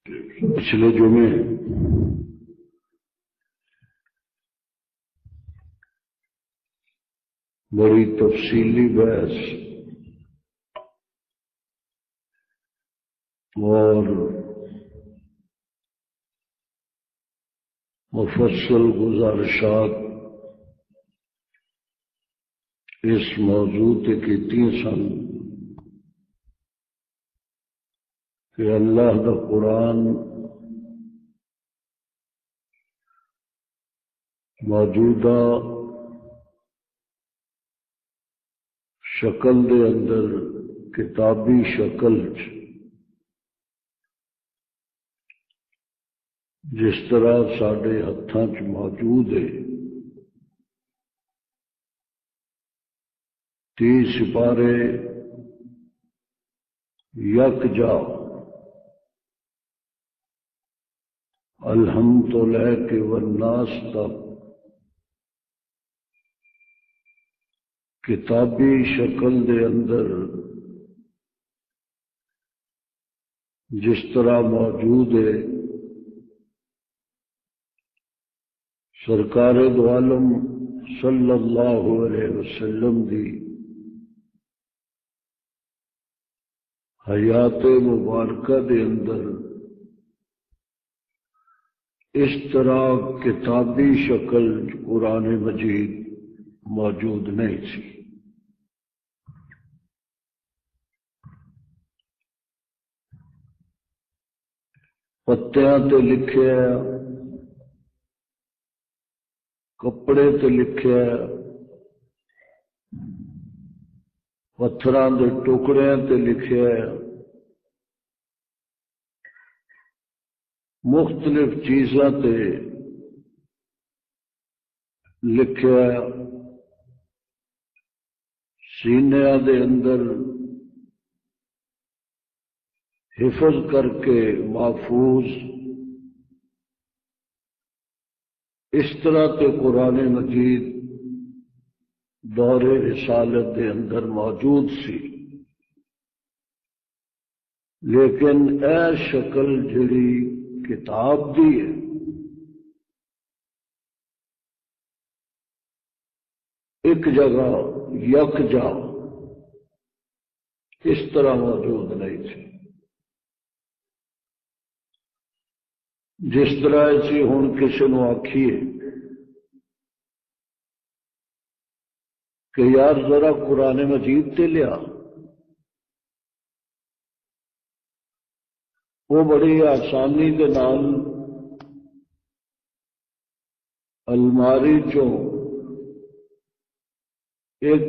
پچھلے جمعے بڑی تفصیلی بحث اور مفصل گزارشات اس موضوع تے کیتی سن کہ اللہ دا قرآن موجودہ شکل دے اندر کتابی شکل جس طرح ساڈے ہتھاں چ موجود ہے 30 سپارے یکجا الحمد تو لے کے والناس تک کتابی شکل دے اندر جس طرح موجود ہے سرکار دو عالم صلی اللہ علیہ وسلم دی حیات مبارکہ دے اندر اس طرح کتابی شکل قرآن مجید موجود نہیں تھی۔ پتیاں تے لکھے کپڑے تے لکھے پتھراں دے ٹکڑیاں تے لکھے مختلف چیزاں تے لکھے سینیاں دے اندر حفظ کر کے محفوظ اس طرح تے قرآن مجید دور رسالت دے اندر موجود سی، لیکن اے شکل جڑی کتاب دی ہے ایک جگہ یکجا اس طرح موجود نہیں تھی۔ جس طرح اسی ہوں کسی نو آکھیے کہ یار ذرا قرآن مجید تے لیا، وہ بڑی آسانی کے نال الماری چوں ایک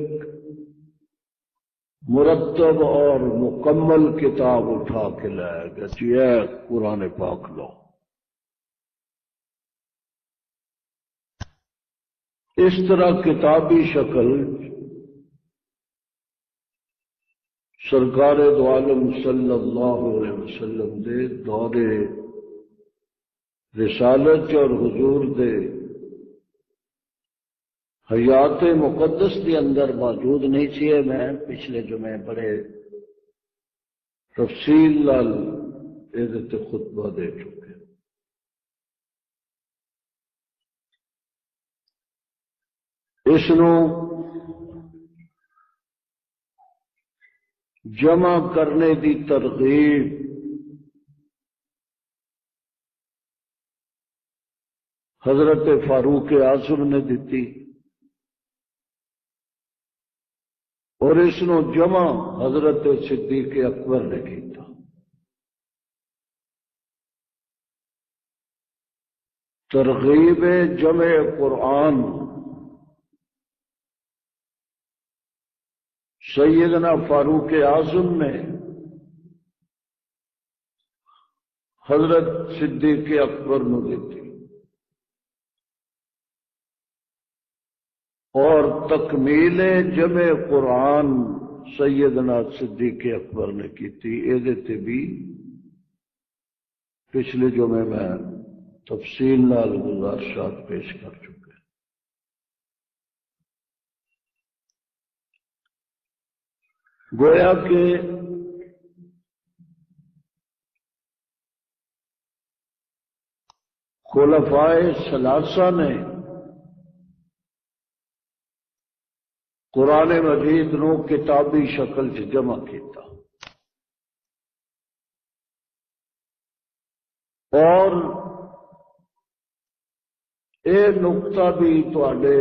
مرتب اور مکمل کتاب اٹھا کے لایا گیا جی اے قرآن پاک لو۔ اس طرح کتابی شکل سرکار دو عالم صلی اللہ علیہ وسلم دے دور رسالت اور حضور دے حیات مقدس کے اندر موجود نہیں تھی۔ میں پچھلے جمعے بڑے تفصیل نال یہ خطبہ دے چکے۔ اس نو جمع کرنے دی ترغیب حضرت فاروق اعظم نے دیتی اور اس نو جمع حضرت صدیق اکبر نے کیتا۔ ترغیب جمع قرآن سیدنا فاروق اعظم نے حضرت صدیق اکبر نو دیتی اور تکمیل جمع قرآن سیدنا صدیق اکبر نے کیتی۔ یہ بھی پچھلے جمعے میں تفصیل نال گزارشات پیش کر چکے۔ گویا کہ خلفائے ثلاثہ نے قرآن مجید نو کتابی شکل چ جمع کیتا اور یہ نقطہ بھی تواڈے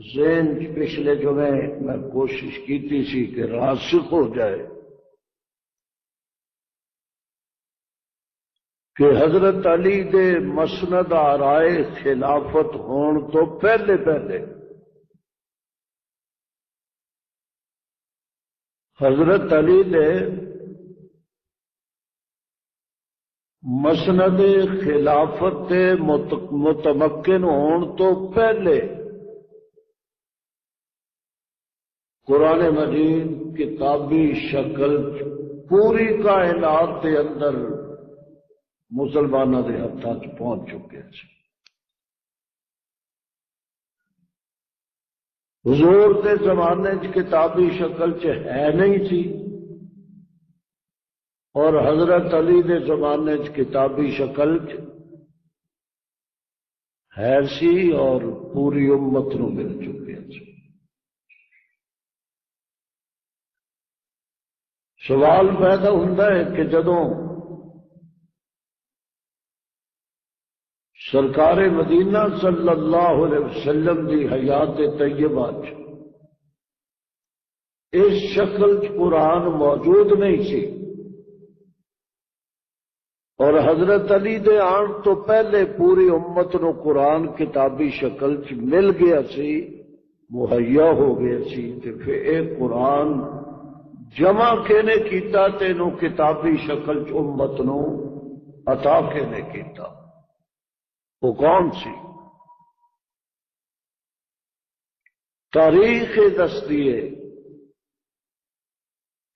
ذہن پچھلے جمعے میں کوشش کیتی سی کہ راسخ ہو جائے کہ حضرت علی دے مسند آرائے خلافت ہون تو پہلے حضرت علی دے مسند خلافت متمکن ہون تو پہلے قرآن مجید کتابی شکل پوری کائنات کے اندر مسلمانوں کے ہاتھوں پہنچ چکے ہیں۔ حضور کے زمانے کتابی شکل ہے نہیں تھی اور حضرت علی کے زمانے کتابی شکل ہے سی اور پوری امت نو مل چکے ہیں۔ سوال پیدا ہوتا ہے کہ جدوں سرکار مدینہ صلی اللہ علیہ وسلم کی حیات طیبہ اس شکل قرآن موجود نہیں سی اور حضرت علی دے آن تو پہلے پوری امت نو قرآن کتابی شکل مل گیا سی، مہیا ہو گیا سی، تے پھر اے قرآن جمع کینے کیتا تے نو کتابی شکل امت نو عطا کینے کیتا، وہ کون سی؟ تاریخ دستی ہے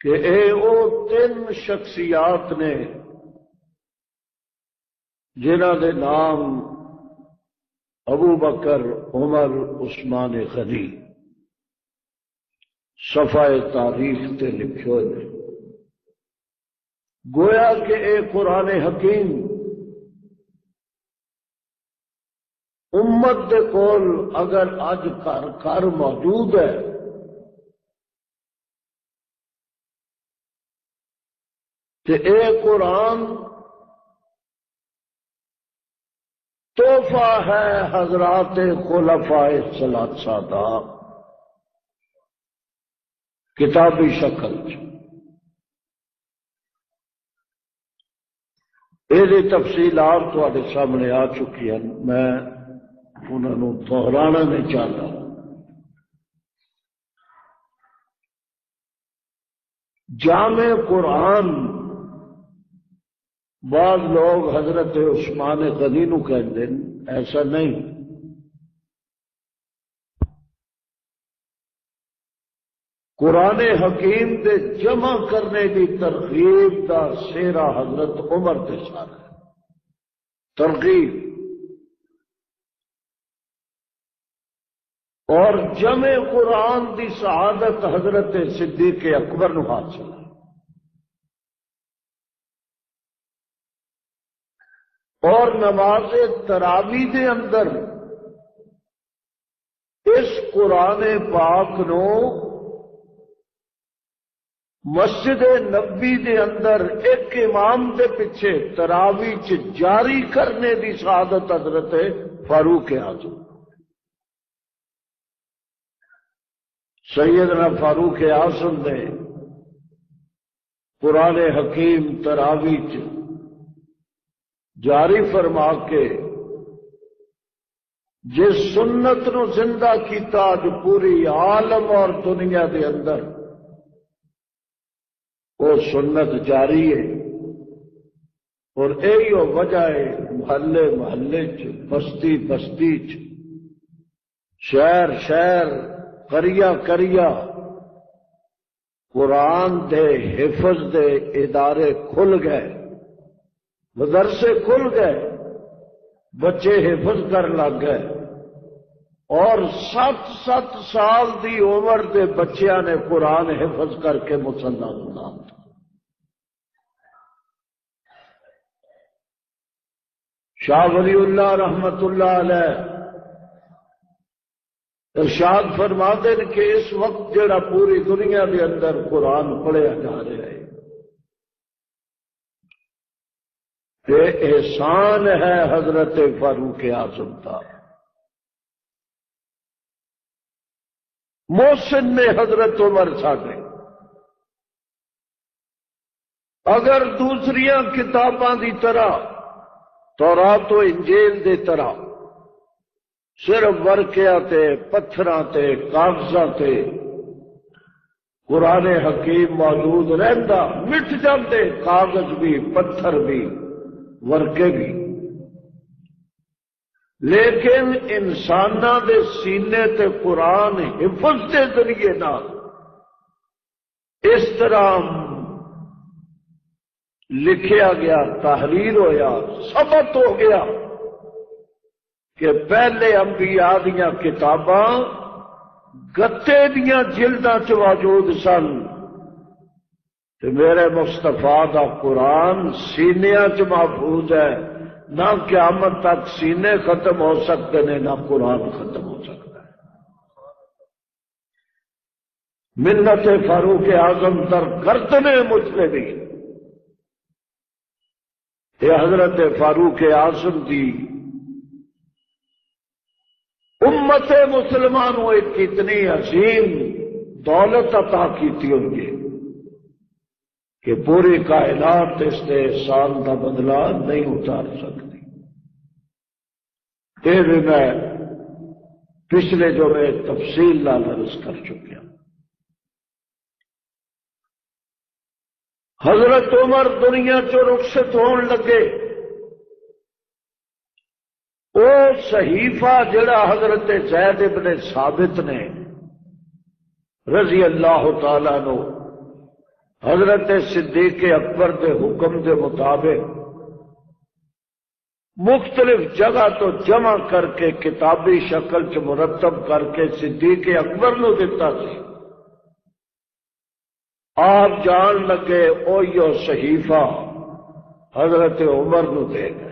کہ اے او تین شخصیات نے جنہ دے نام ابو بکر، عمر، عثمان غنی صفحہ تاریخ تے لکھے ہوئے۔ گویا کہ اے قرآن حکیم امت دے کول اگر اج گھر موجود ہے تو اے قرآن تحفہ ہے حضرات خلفائے ثلاثہ دا کتابی شکل یہ تفصیلات تواڈے سامنے آ چکی ہیں، میں انہوں دہرانا نہیں چاہتا۔ جامع قرآن بعض لوگ حضرت عثمان غنی نو کہتے ہیں، ایسا نہیں۔ قرآن حکیم دے جمع کرنے کی ترغیب دا سیرا حضرت عمر دے سارا ترغیب، اور جمع قرآن دی سعادت حضرت صدیق اکبر نو حاصل ہے۔ اور نماز تراوی دے اندر اس قرآن پاک نو مسجد نبی دے اندر ایک امام دے پیچھے تراوی جاری کرنے دی سعادت حضرت فاروق اعظم، سیدنا فاروق اعظم نے قرآن حکیم تراوی جاری فرما کے جس سنت نو زندہ کیتا جو پوری عالم اور دنیا دے اندر وہ سنت جاری ہے، اور یہی وجہ ہے محلے محلے بستی بستی شہر شہر قریہ قریہ قرآن دے حفظ دے ادارے کھل گئے، مدرسے کھل گئے، بچے حفظ کر لگ گئے، اور 7 سال دی عمر دے بچیاں نے قرآن حفظ کر کے مسلح بنا۔ شاہ ولی اللہ رحمت اللہ علیہ ارشاد فرماتے ہیں کہ اس وقت جڑا پوری دنیا کے اندر قرآن پڑھیا جا رہا ہے یہ احسان ہے حضرت فاروق اعظم کا، محسن نے حضرت عمر ساڈے اگر دوسریاں کتاباں دی طرح تورات و انجیل دی طرح صرف ورقیاں تے پتھراں تے کاغذاں تے قرآن حکیم موجود رہندا، مٹ جاندے کاغذ بھی پتھر بھی ورقے بھی، لیکن انساناں دے سینے تے قرآن حفظ کے ذریعے نال اس طرح لکھیا گیا، تحریر ہویا، ثبت ہو گیا کہ پہلے انبیاء دیاں کتاباں گتے دیاں جلداں چ موجود سن تے میرے مصطفیٰ دا قرآن سینیاں چ محفوظ ہے، نہ قیامت تک سینے ختم ہو سکتے ہیں نہ قرآن ختم ہو سکتا ہے۔ ملت فاروق اعظم در گردن مسلمین، یہ حضرت فاروق اعظم دی امت مسلمانوں ایک اتنی عظیم دولت عطا کیتی ہوئی ہے کہ پوری کائنات اس کے احسان کا بدلہ نہیں اتار سکتی۔ یہ بھی میں پچھلے جو میں تفصیل نال عرض کر چکا۔ حضرت عمر دنیا چو رخصت ہون لگے، وہ صحیفہ جڑا حضرت زید بن ثابت نے رضی اللہ تعالیٰ عنہ حضرت صدیق اکبر کے حکم کے مطابق مختلف جگہ تو جمع کر کے کتابی شکل چ مرتب کر کے صدیق اکبر نو دیتا سی، آپ جان لگے اوہیو صحیفہ حضرت عمر نو دے گئے۔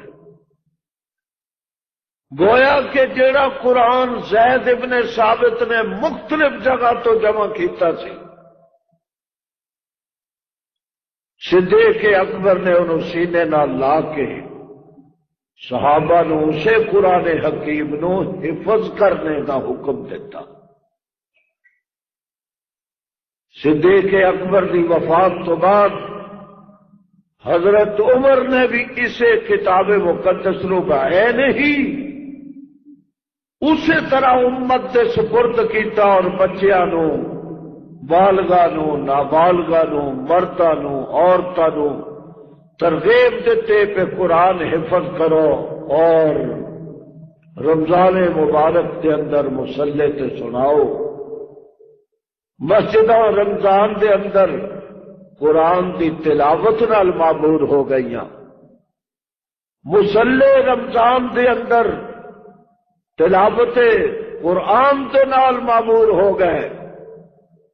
گویا کہ جیڑا قرآن زید ابن ثابت نے مختلف جگہ تو جمع کیتا سی، صدیق اکبر نے انہوں سینے نال لا کے صحابہ نو اسے قرآن حکیم نو حفظ کرنے کا حکم دیتا۔ صدیق اکبر دی وفات تو بعد حضرت عمر نے بھی اسے کتاب مقدس نو بعین ہی اسی طرح امت دے سپرد کیتا، اور بچیاں نو، بالغاں نو، نابالغاں نو، مرداں نو، عورتاں نو ترغیب دیتے پہ قرآن حفظ کرو اور رمضان مبارک کے اندر مصلے تے سناؤ۔ مسجد رمضان دے اندر قرآن دی تلاوت نال معمور ہو گئیاں، مصلے رمضان دے اندر تلاوت قرآن دے نال معمور ہو گئے،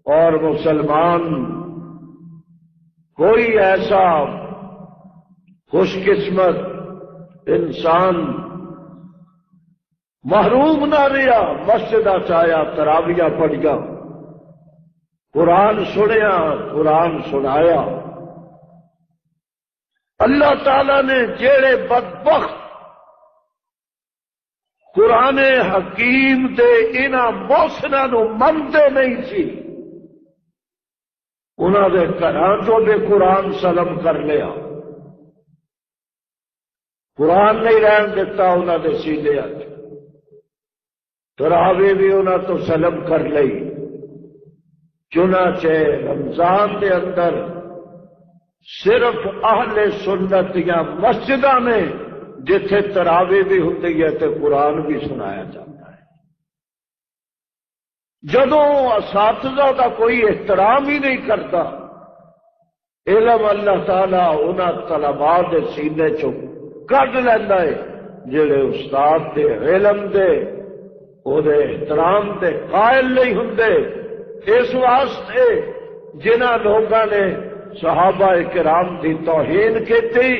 اور مسلمان کوئی ایسا خوش قسمت انسان محروم نہ رہا، مسجد چایا تراویہ پڑھیا، قرآن سنیا، قرآن سنایا۔ اللہ تعالی نے جیڑے بدبخت قرآن حکیم دے انہاں محسناں نو منتے نہیں سی، انہاں دے گھراں چوں بھی قرآن سلم کر لیا، قرآن نہیں رہن دیتا انہاں دے سینے وچ، تراوی بھی انہاں تو سلم کر لئی۔ چنانچہ رمضان دے اندر صرف اہل سنت یا مسجداں نے جتھے تراوی بھی ہوتی ہے تو قرآن بھی سنایا جاتا ہے۔ جدوں اساتذہ کا کوئی احترام ہی نہیں کرتا، علم اللہ تعالیٰ انہاں طلباء دے سینے چوں کڈ لیندا ہے جڑے استاد دے علم دے او دے احترام دے قائل نہیں ہوندے۔ اس واسطے جنہاں لوگاں نے صحابہ کرام دی توہین کیتی،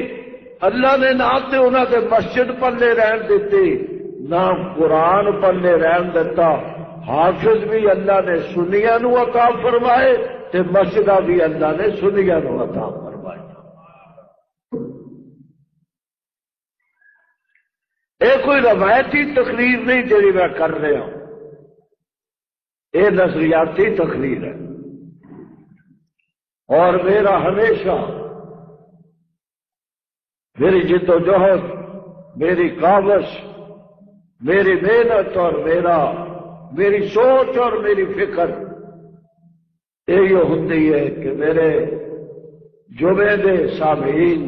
اللہ نے نہ تے انہاں دے مسجد پلے رہن دیتی نہ قرآن پلے رہن دیتا. حافظ بھی اللہ نے سنیاں نو عطا فرمائے تے مسجدہ بھی اللہ نے سنیاں نو عطا فرمائے. یہ کوئی روایتی تقریر نہیں جی میں کر رہا ہوں، یہ نظریاتی تقریر ہے. اور میرا ہمیشہ میری جد و جہد، میری کاوش، میری محنت اور میری سوچ اور میری فکر یہی ہوتی ہے کہ میرے جمعے دے سامعین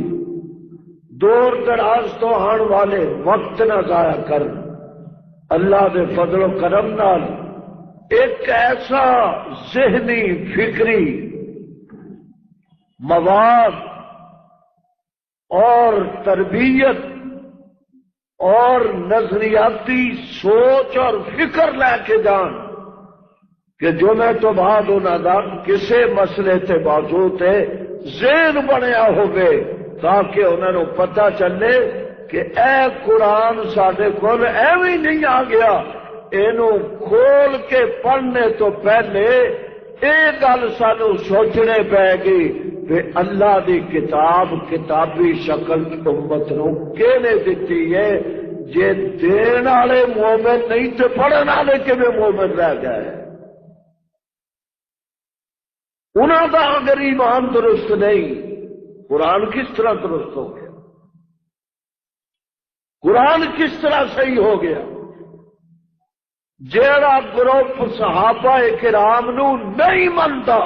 دور دراز تو آن والے وقت نہ ضائع کر اللہ دے فضل و کرم نال ایک ایسا ذہنی فکری مواد اور تربیت اور نظریاتی سوچ اور فکر لے کے جان کہ جو میں تو بعد انہوں دا کسے مسئلے تے موجود ہے ذہن بنیا ہوگے تاکہ انہوں نے پتہ چلے کہ اے قرآن ساڈے کول ایویں نہیں آ گیا. اینو کھول کے پڑھنے تو پہلے یہ گل سانو سوچنے پے گی کہ اللہ دی کتاب کتابی شکل امت نو کینے دیتی ہے. جے دین والے مومن نہیں تو پڑھن والے کیویں مومن رہ گئے. انہاں دا اگر ایمان درست نہیں قرآن کس طرح درست ہو گیا؟ قرآن کس طرح صحیح ہو گیا؟ جیڑا گروپ صحابہ کرام نو نہیں منتا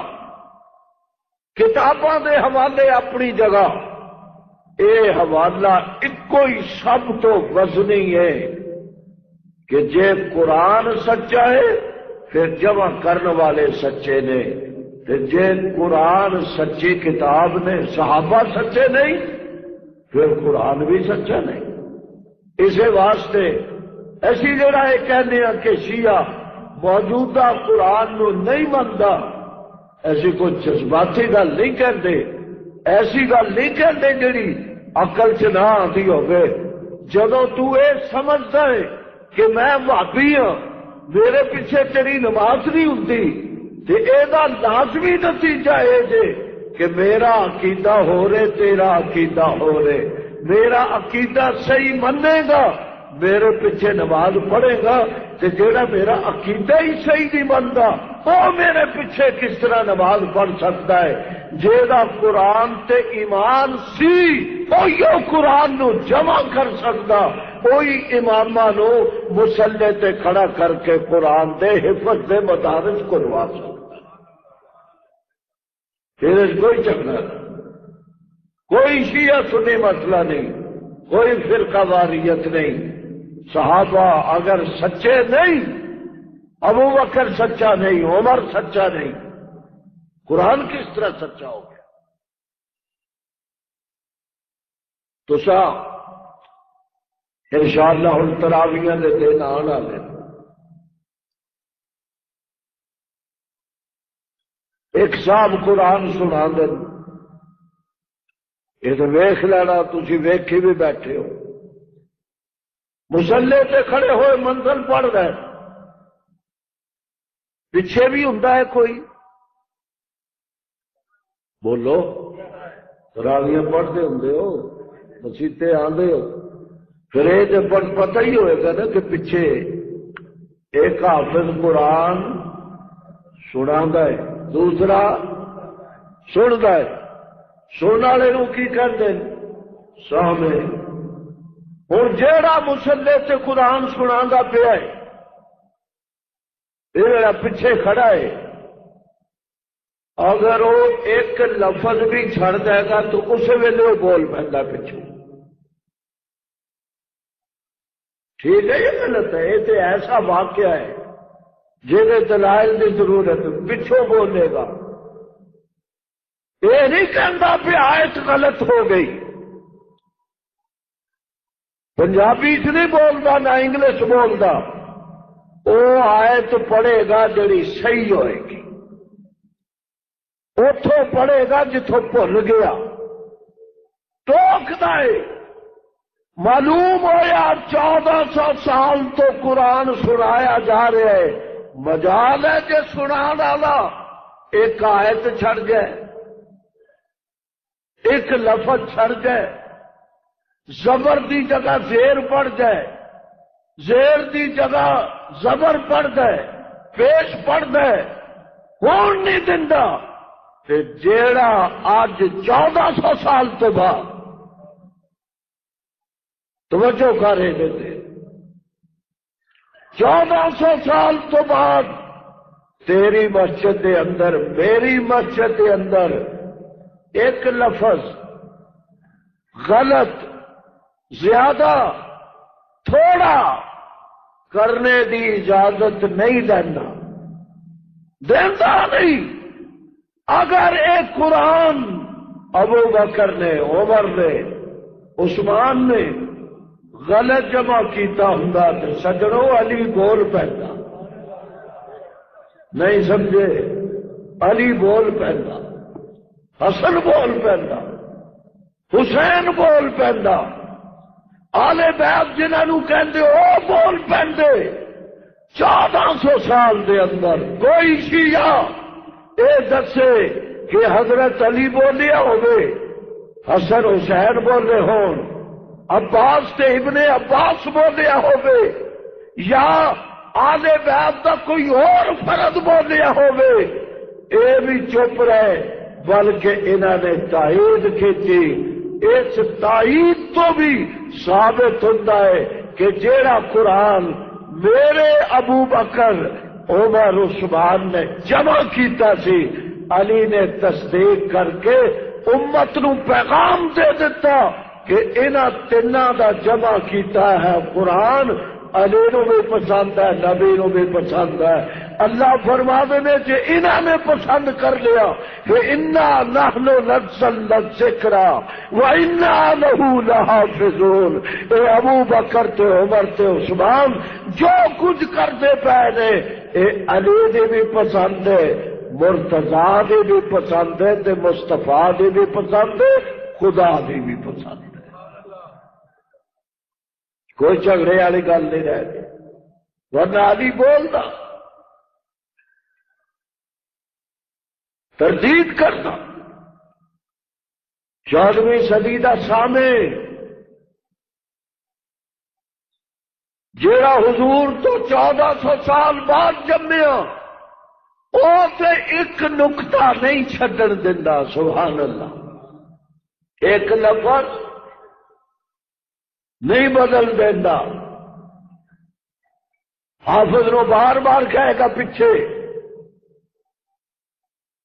کتاباں دے حوالے اپنی جگہ، اے حوالہ ایکو ہی سب تو وزنی ہے کہ جے قرآن سچا ہے پھر جمع کرنے والے سچے نے، جے قرآن سچی کتاب نے صحابہ سچے نہیں پھر قرآن بھی سچا نہیں. اسی واسطے ایسی جڑا یہ کہنے ہیں کہ شیعہ موجودہ قرآن نو نہیں منتا، ایسی کوئی جذباتی گل نہیں کرتے، ایسی گل نہیں کرتے جڑی عقل چ نہ آتی ہوگی. جدو تو یہ سمجھتا ہے کہ میں وہابی ہوں میرے پیچھے تیری نماز نہیں ہوتی تو یہ لازمی نتیجہ ہے جے کہ میرا عقیدہ ہو رہے تیرا عقیدہ ہو رہے. میرا عقیدہ صحیح منے گا میرے پیچھے نماز پڑھے گا تو جیڑا میرا عقیدہ ہی صحیح نہیں بنتا وہ میرے پیچھے کس طرح نماز پڑھ سکتا ہے. جیڑا قرآن تے ایمان سی وہ قرآن نو جمع کر سکتا، کوئی امامہ نو مسلے تے کھڑا کر کے قرآن دے حفظ دے مدارس کروا سکتا. پھر کوئی چکر نہیں، کوئی شیعہ سنی مسئلہ نہیں، کوئی فرقہ واریت نہیں. صحابہ اگر سچے نہیں، ابو بکر سچا نہیں، عمر سچا نہیں، قرآن کس طرح سچا ہو گیا؟ تو انشاءاللہ ہن تراویحاں دے دن آن والے، ایک صاحب قرآن سنا دین، یہ تو ویخ لینا، تسی ویکھی بھی بیٹھے ہو، مسلے تے کھڑے ہوئے منزل پڑھ رہے، پیچھے بھی ہوں کوئی، بولو تراویاں پڑھتے ہوں ہو، مسیطے آندے ہو، پھر یہ جب پتہ ہی ہوئے گا نا کہ پیچھے ایک حافظ قرآن سنا ہے دوسرا سنتا ہے، سننے والے کی کرتے سامنے. ہوں جیڑا مسلے سے قرآن سنا پیا ہے یہ پیچھے کھڑا ہے، اگر وہ ایک لفظ بھی چھڑ جائے گا تو اس ویلے وہ بول پہ پیچھے. ٹھیک ہے یہ غلط ہے؟ یہ تو ایسا واقعہ ہے جہاں دلائل کی ضرورت پچھوں بولے گا. یہ نہیں کہتا کہ آیت غلط ہو گئی، پنجابی چ نہیں بولتا نہ انگلش بولتا، وہ آیت پڑھے گا جڑی صحیح ہوئے گی، اتوں پڑھے گا جتوں بھول گیا. ٹوکتا ہے معلوم ہوا 1400 سال تو قرآن سنایا جا رہا ہے، مجال ہے کہ سنان والا ایک آیت چھڑ جائے، ایک لفظ چھڑ جائے، زبر دی جگہ زیر پڑ جائے، زیر دی جگہ زبر پڑ جائے، پیش پڑ جائے، کون نہیں دندا تے جیڑا آج 1400 سال تو بعد توجہ کر رہے تھے 1400 سال تو بعد تیری مسجد کے اندر میری مسجد کے اندر ایک لفظ غلط زیادہ تھوڑا کرنے دی اجازت نہیں دینا نہیں۔ اگر ایک قرآن ابو بکر نے، عمر نے، عثمان نے غلط جمع کیتا ہوں تو سجنوں علی بول پہنتا، نہیں سمجھے؟ علی بول پہنتا، حسن بول پہنتا، حسین بول پہنتا، آلے بیت جنہوں کہندے او بول پہنتے۔ 1400 سال دے اندر کوئی شیعہ اے دسے کہ حضرت علی بولیا ہوئے، حسن حسین بولے ہون، عباس تے ابن عباس بولیا ہوئے، یا آلے بیت دا کوئی اور فرد بولیا ہوئے، اے بھی چپ رہے، بلکہ انہوں نے تائید کی تھی۔ اس تائید تو بھی ثابت ہوتا ہے کہ جیڑا قرآن میرے ابو بکر عمر عثمان نے جمع کیتا سی، علی نے تصدیق کر کے امت نو پیغام دے دیتا کہ انہاں تیناں دا جمع کیتا ہے قرآن علی نو بھی پسند ہے، نبی نو بھی پسند ہے۔ اللہ فرما دینے کہ انہاں نے پسند کر لیا کہ انا نحن نزلنا الذکر وانا له لحافظون۔ اے ابو بکر تے عمر تے عثمان جو کچھ کرتے پے نے اے علی دی بھی پسند ہے، مرتضیٰ دی بھی پسند ہے، تے مصطفیٰ دی بھی پسند ہے، خدا دی بھی پسند ہے۔ کوئی جھگڑے والی گل نہیں رہ گئی، ورنہ علی بولنا، تردید کرنا۔ 14ویں صدی دا سامے جیڑا حضور تو 1400 سال بعد جمیا، وہ تے ایک نقطہ نہیں چھڈن دیندا، سبحان اللہ، ایک لفظ نہیں بدل دینا۔ حافظ نو بار بار کہے گا پیچھے،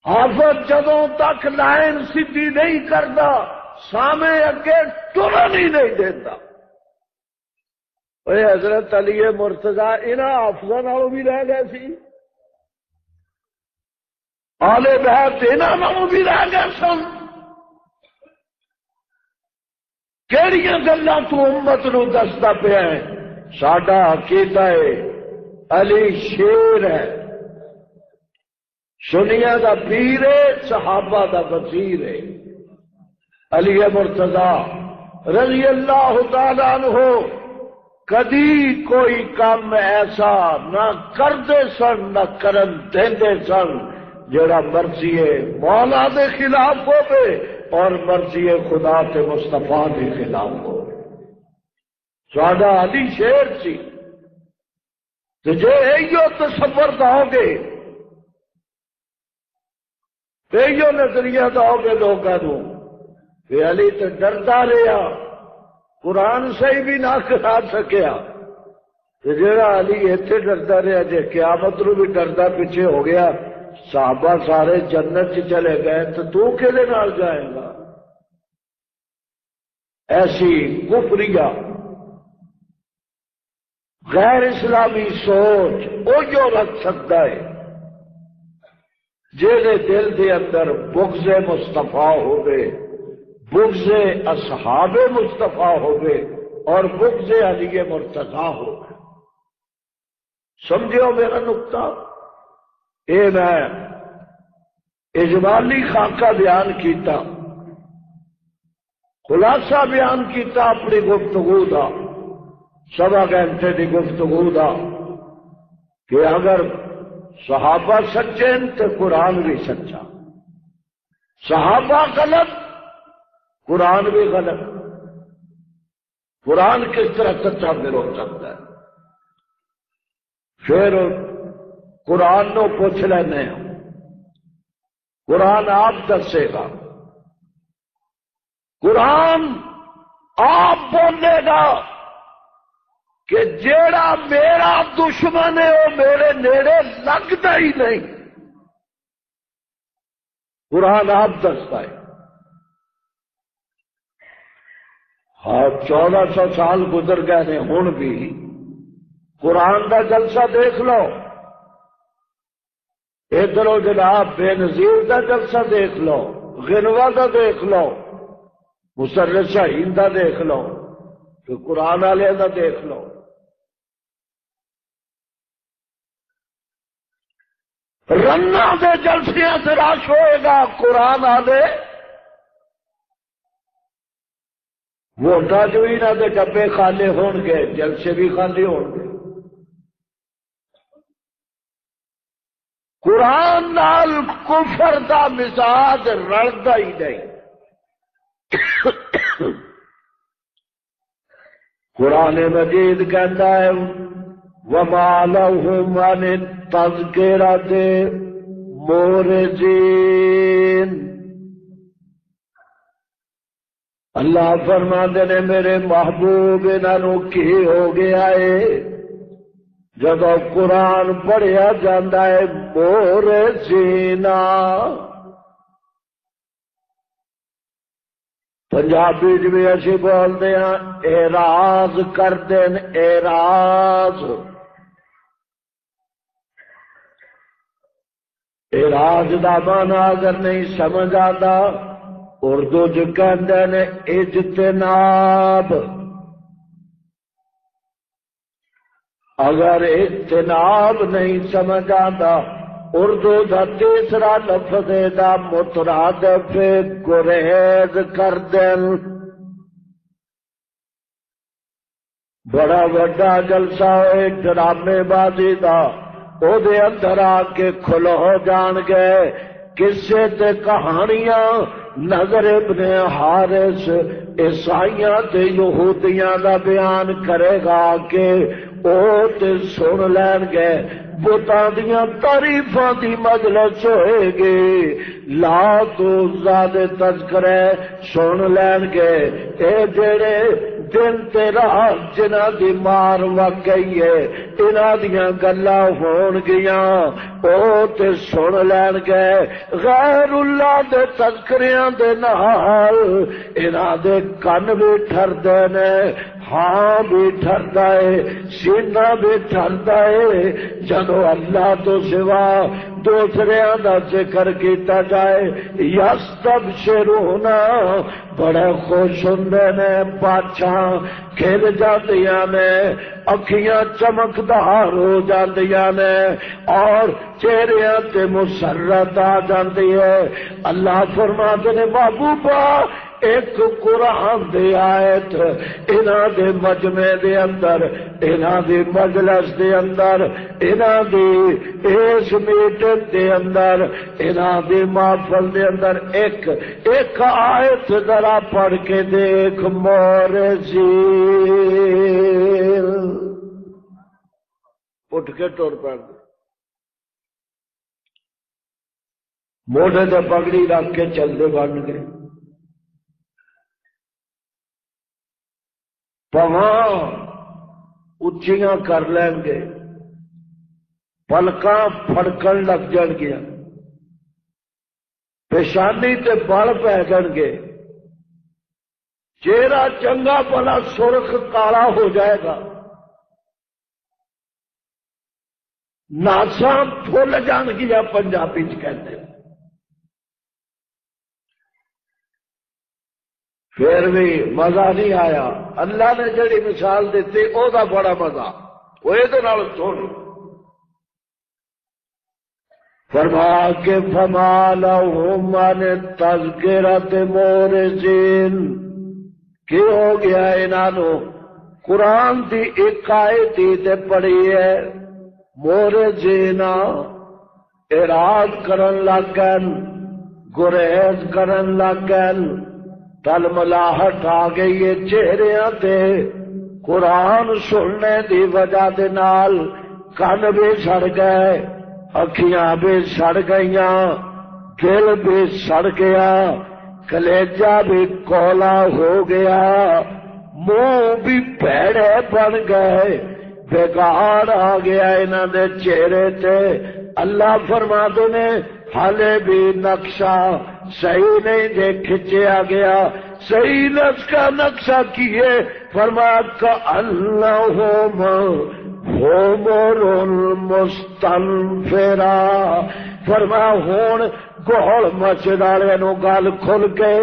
حافظ جدوں تک لائن سیدھی نہیں کرتا سامنے اگے ٹرن ہی نہیں دیتا۔ اے حضرت علی مرتضیٰ انہاں حافظاں نالوں بھی رہ گئے سی، آل بیت انہاں نالوں بھی رہ گئے سن۔ کیڑیاں گلاں تو امت نو دستا پیا ہے؟ ساڈا عقیدہ ہے علی شیر ہے، سنیاں دا پیر ہے، صحابہ دا وزیر ہے۔ علی مرتضیٰ رضی اللہ تعالی عنہ کدی کوئی کام ایسا نہ کردے سن نہ کرن دیندے سن جڑا مرضی مولا دے خلاف ہوے اور مرضی خدا تے مصطفیٰ دے خلاف ہو۔ ساڈا علی شیر سی، تو جے ایو تصور داؤ گے، ایو نظریہ داؤ گے لوگوں کو کہ علی تو ڈردا رہا، قرآن صحیح بھی نہ کرا سکیا، تو جڑا علی ایتھے ڈردا رہا جے قیامت نو بھی ڈردا پیچھے ہو گیا، صحابہ سارے جنت چلے گئے تو کہدے نال جائے گا؟ ایسی کفریہ غیر اسلامی سوچ وہ جو رکھ سکتا ہے جیڑے دل دے اندر بغض مصطفیٰ ہوئے، بغض اصحاب مصطفیٰ ہوئے اور بغض علی مرتضیٰ ہوئے۔ سمجھو میرا نقطہ؟ اے میں اجمالی خاکہ بیان کیتا، خلاصہ بیان کیتا اپنی گفتگو دا، 1.25 گھنٹے کی گفتگو دا، کہ اگر صحابہ سچے تو قرآن بھی سچا، صحابہ غلط قرآن بھی غلط، قرآن کس طرح سچا پھر ہو سکتا ہے؟ پھر قرآن نو پوچھ لینے ہیں، قرآن آپ دسے گا، قرآن آپ بولے گا کہ جیڑا میرا دشمن ہے وہ میرے نیڑے لگتا ہی نہیں، قرآن آپ دستا ہے۔ ہاں 1400 سال گزر گئے نے، ہن بھی قرآن دا جلسہ دیکھ لو، ادھر جناب بے نظیر دا جلسہ دیکھ لو، غنوہ دا دیکھ لو، مسرت شاہین دا دیکھ لو، تو قرآن والے دا دیکھ لو۔ رنا دے جلسیاں سے رش ہوئے گا، قرآن والے ووٹاں جو ہی نہ دے ڈبے خالی ہون گے، جلسے بھی خالی ہون گے۔ قرآن نال کفر دا مزاج رلدا ہی نہیں۔ قرآن مجید کہتا ہے وَمَا لَهُمْ عَنِ التَّذْكِرَةِ مُعْرِضِينَ، اللہ فرماتے نے میرے محبوب انہوں کی ہو گیا ہے جب قرآن پڑھیا جاندہ ہے مورزینا، پنجابی بھی اسی بولتے ہیں اعراض کر دین، اعراض دا معنی اگر نہیں سمجھ آتا اردو جو کہتے ہیں اجتناب، اگر اجتناب نہیں سمجھ آتا اردو دا تیسرا لفظ دا مترادف گریز کر دین۔ بڑا بڑا جلسہ ہوئے ڈرامے بازی دا، او دے اندر آ کے کھلو جان گئے قصے تے کہانیاں، نظر ابن حارث عیسائیاں تے یہودیاں دا بیان کرے گا کہ او تے سن لین گے، بتاں دیاں تعریفاں دی مجلس ہوئے گی، لا تو زیادہ تذکرے سن لین گے، اے جڑے دن تیرا جنہ دی مار وگ گئی ہے انہاں دیاں گلاں ہون گیاں، او تے سن لین گے، غیر اللہ دے تذکریاں دے نال انہاں دے کن بھی ٹھردے نے، ہاں بھی ٹھردا ہے، سینہ بھی ٹھردا ہے، جدو اللہ تو سوا دوسریاں دا ذکر کیتا جائے، یستبشرون بڑے خوش ہوندے نے، بادشاہ کھل جاندیاں نے، اکھیاں چمکدار ہو جاندیاں نے، اور چہریاں تے مسرت آ جاندی ہے۔ اللہ فرماتے نے محبوبہ ایک قرآن دے آیت انہاں دے مجمع دے اندر، انہاں دی مجلس دے اندر، انہاں دی اس میٹنگ دے اندر، انہاں دی محفل دے اندر ایک آیت ذرا پڑھ کے دیکھ، مورزین اٹھ کے ٹر پڑ، موڑے تے پگڑی رکھ کے چلتے بن گئے، پواں اچیاں کر لیں گے، پلکاں پھڑکن لگ جان گیا، پیشانی تے بال پہ جان گے، چہرہ چنگا بھلا سرخ کالا ہو جائے گا، ناساں پھول جان گیا پنجابی چ کہتے ہیں۔ پھر بھی مزہ نہیں آیا، اللہ نے جڑی مثال دیتی او دا بڑا مزہ، وہ یہ سن فرما کے فما لهم عن التذکرۃ مورزین، کہ ہو گیا انہوں قرآن دی ایک آیت تے پڑھی ہے مورے جینا اراد کرن لگن گریز کرن لگن تل ملاحٹ آ گئی ہے چہریاں تے قرآن سننے دی وجہ دے نال کن بھی سڑ گئے اکھیاں بھی سڑ گئیاں دل بھی سڑ گیا کلیجہ بھی کولا ہو گیا منہ بھی پیڑے بن گئے بگاڑ آ گیا انہاں دے چہرے تے اللہ فرما دے نے حالے بھی نقشہ صحیح نہیں دے کھچیا گیا صحیح نقشہ کیے فرمایا کأنہم حمر مستنفرا فرمایا ہون گول مچ والے نو گل کھل کے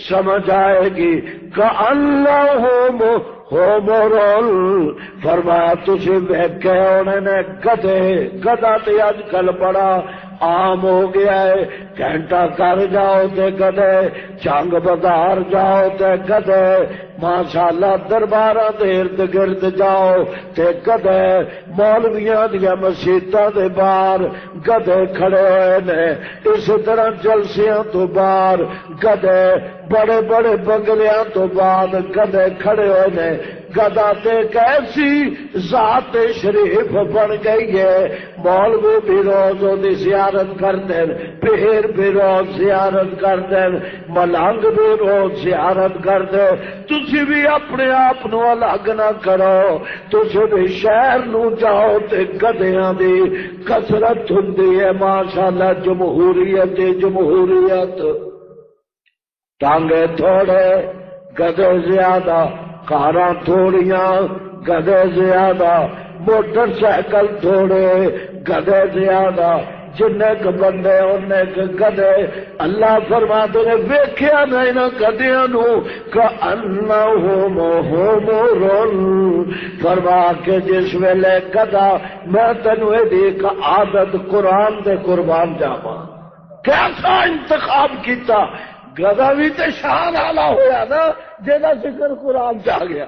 سمجھ آئے گی کأنہم حمر فرمایا تسی ویکھے انہوں نے گدھے گدھا تے اج کل بڑا عام ہو گیا ہے گھنٹہ کر جاؤ تے گدھے چنگ بازار جاؤ تے گدھے ماشاءاللہ درباراں دے ارد گرد جاؤ تے گدھے مولویاں دیا مسجداں دے باہر گدھے کھڑے ہوئے نے اس طرح جلسیاں تو باہر گدھے بڑے بڑے بنگلیاں تو بعد گدھے کھڑے ہوئے نے گدھا تے کیسی ذات شریف بن گئی ہے مولوی بھی روز دی زیارت کرتے پیر بھی روز زیارت کرتے ملنگ بھی روز زیارت کرتے تسی بھی اپنے آپ نو الگ نہ کرو تسی بھی شہر نو جاؤ تے گدھیاں دی کثرت ہوندی ہے ماشاءاللہ جمہوریت جمہوریت ٹانگے تھوڑے گدھے زیادہ کاراں تھوڑیاں گدھے زیادہ موٹر سائیکل تھوڑے گدھے زیادہ جنے کے بندے انہیں کے گدھے اللہ فرماتے نے ویکھیا نہیں نہ گدھیاں نو کأنہم حمر فرما کے جس ویلے گدھا میں تینوں ایک عادت قرآن دے قربان جاواں کیسا انتخاب کیتا گدھا بھی تے شان والا ہویا نا جہاں ذکر قرآن چاہ گیا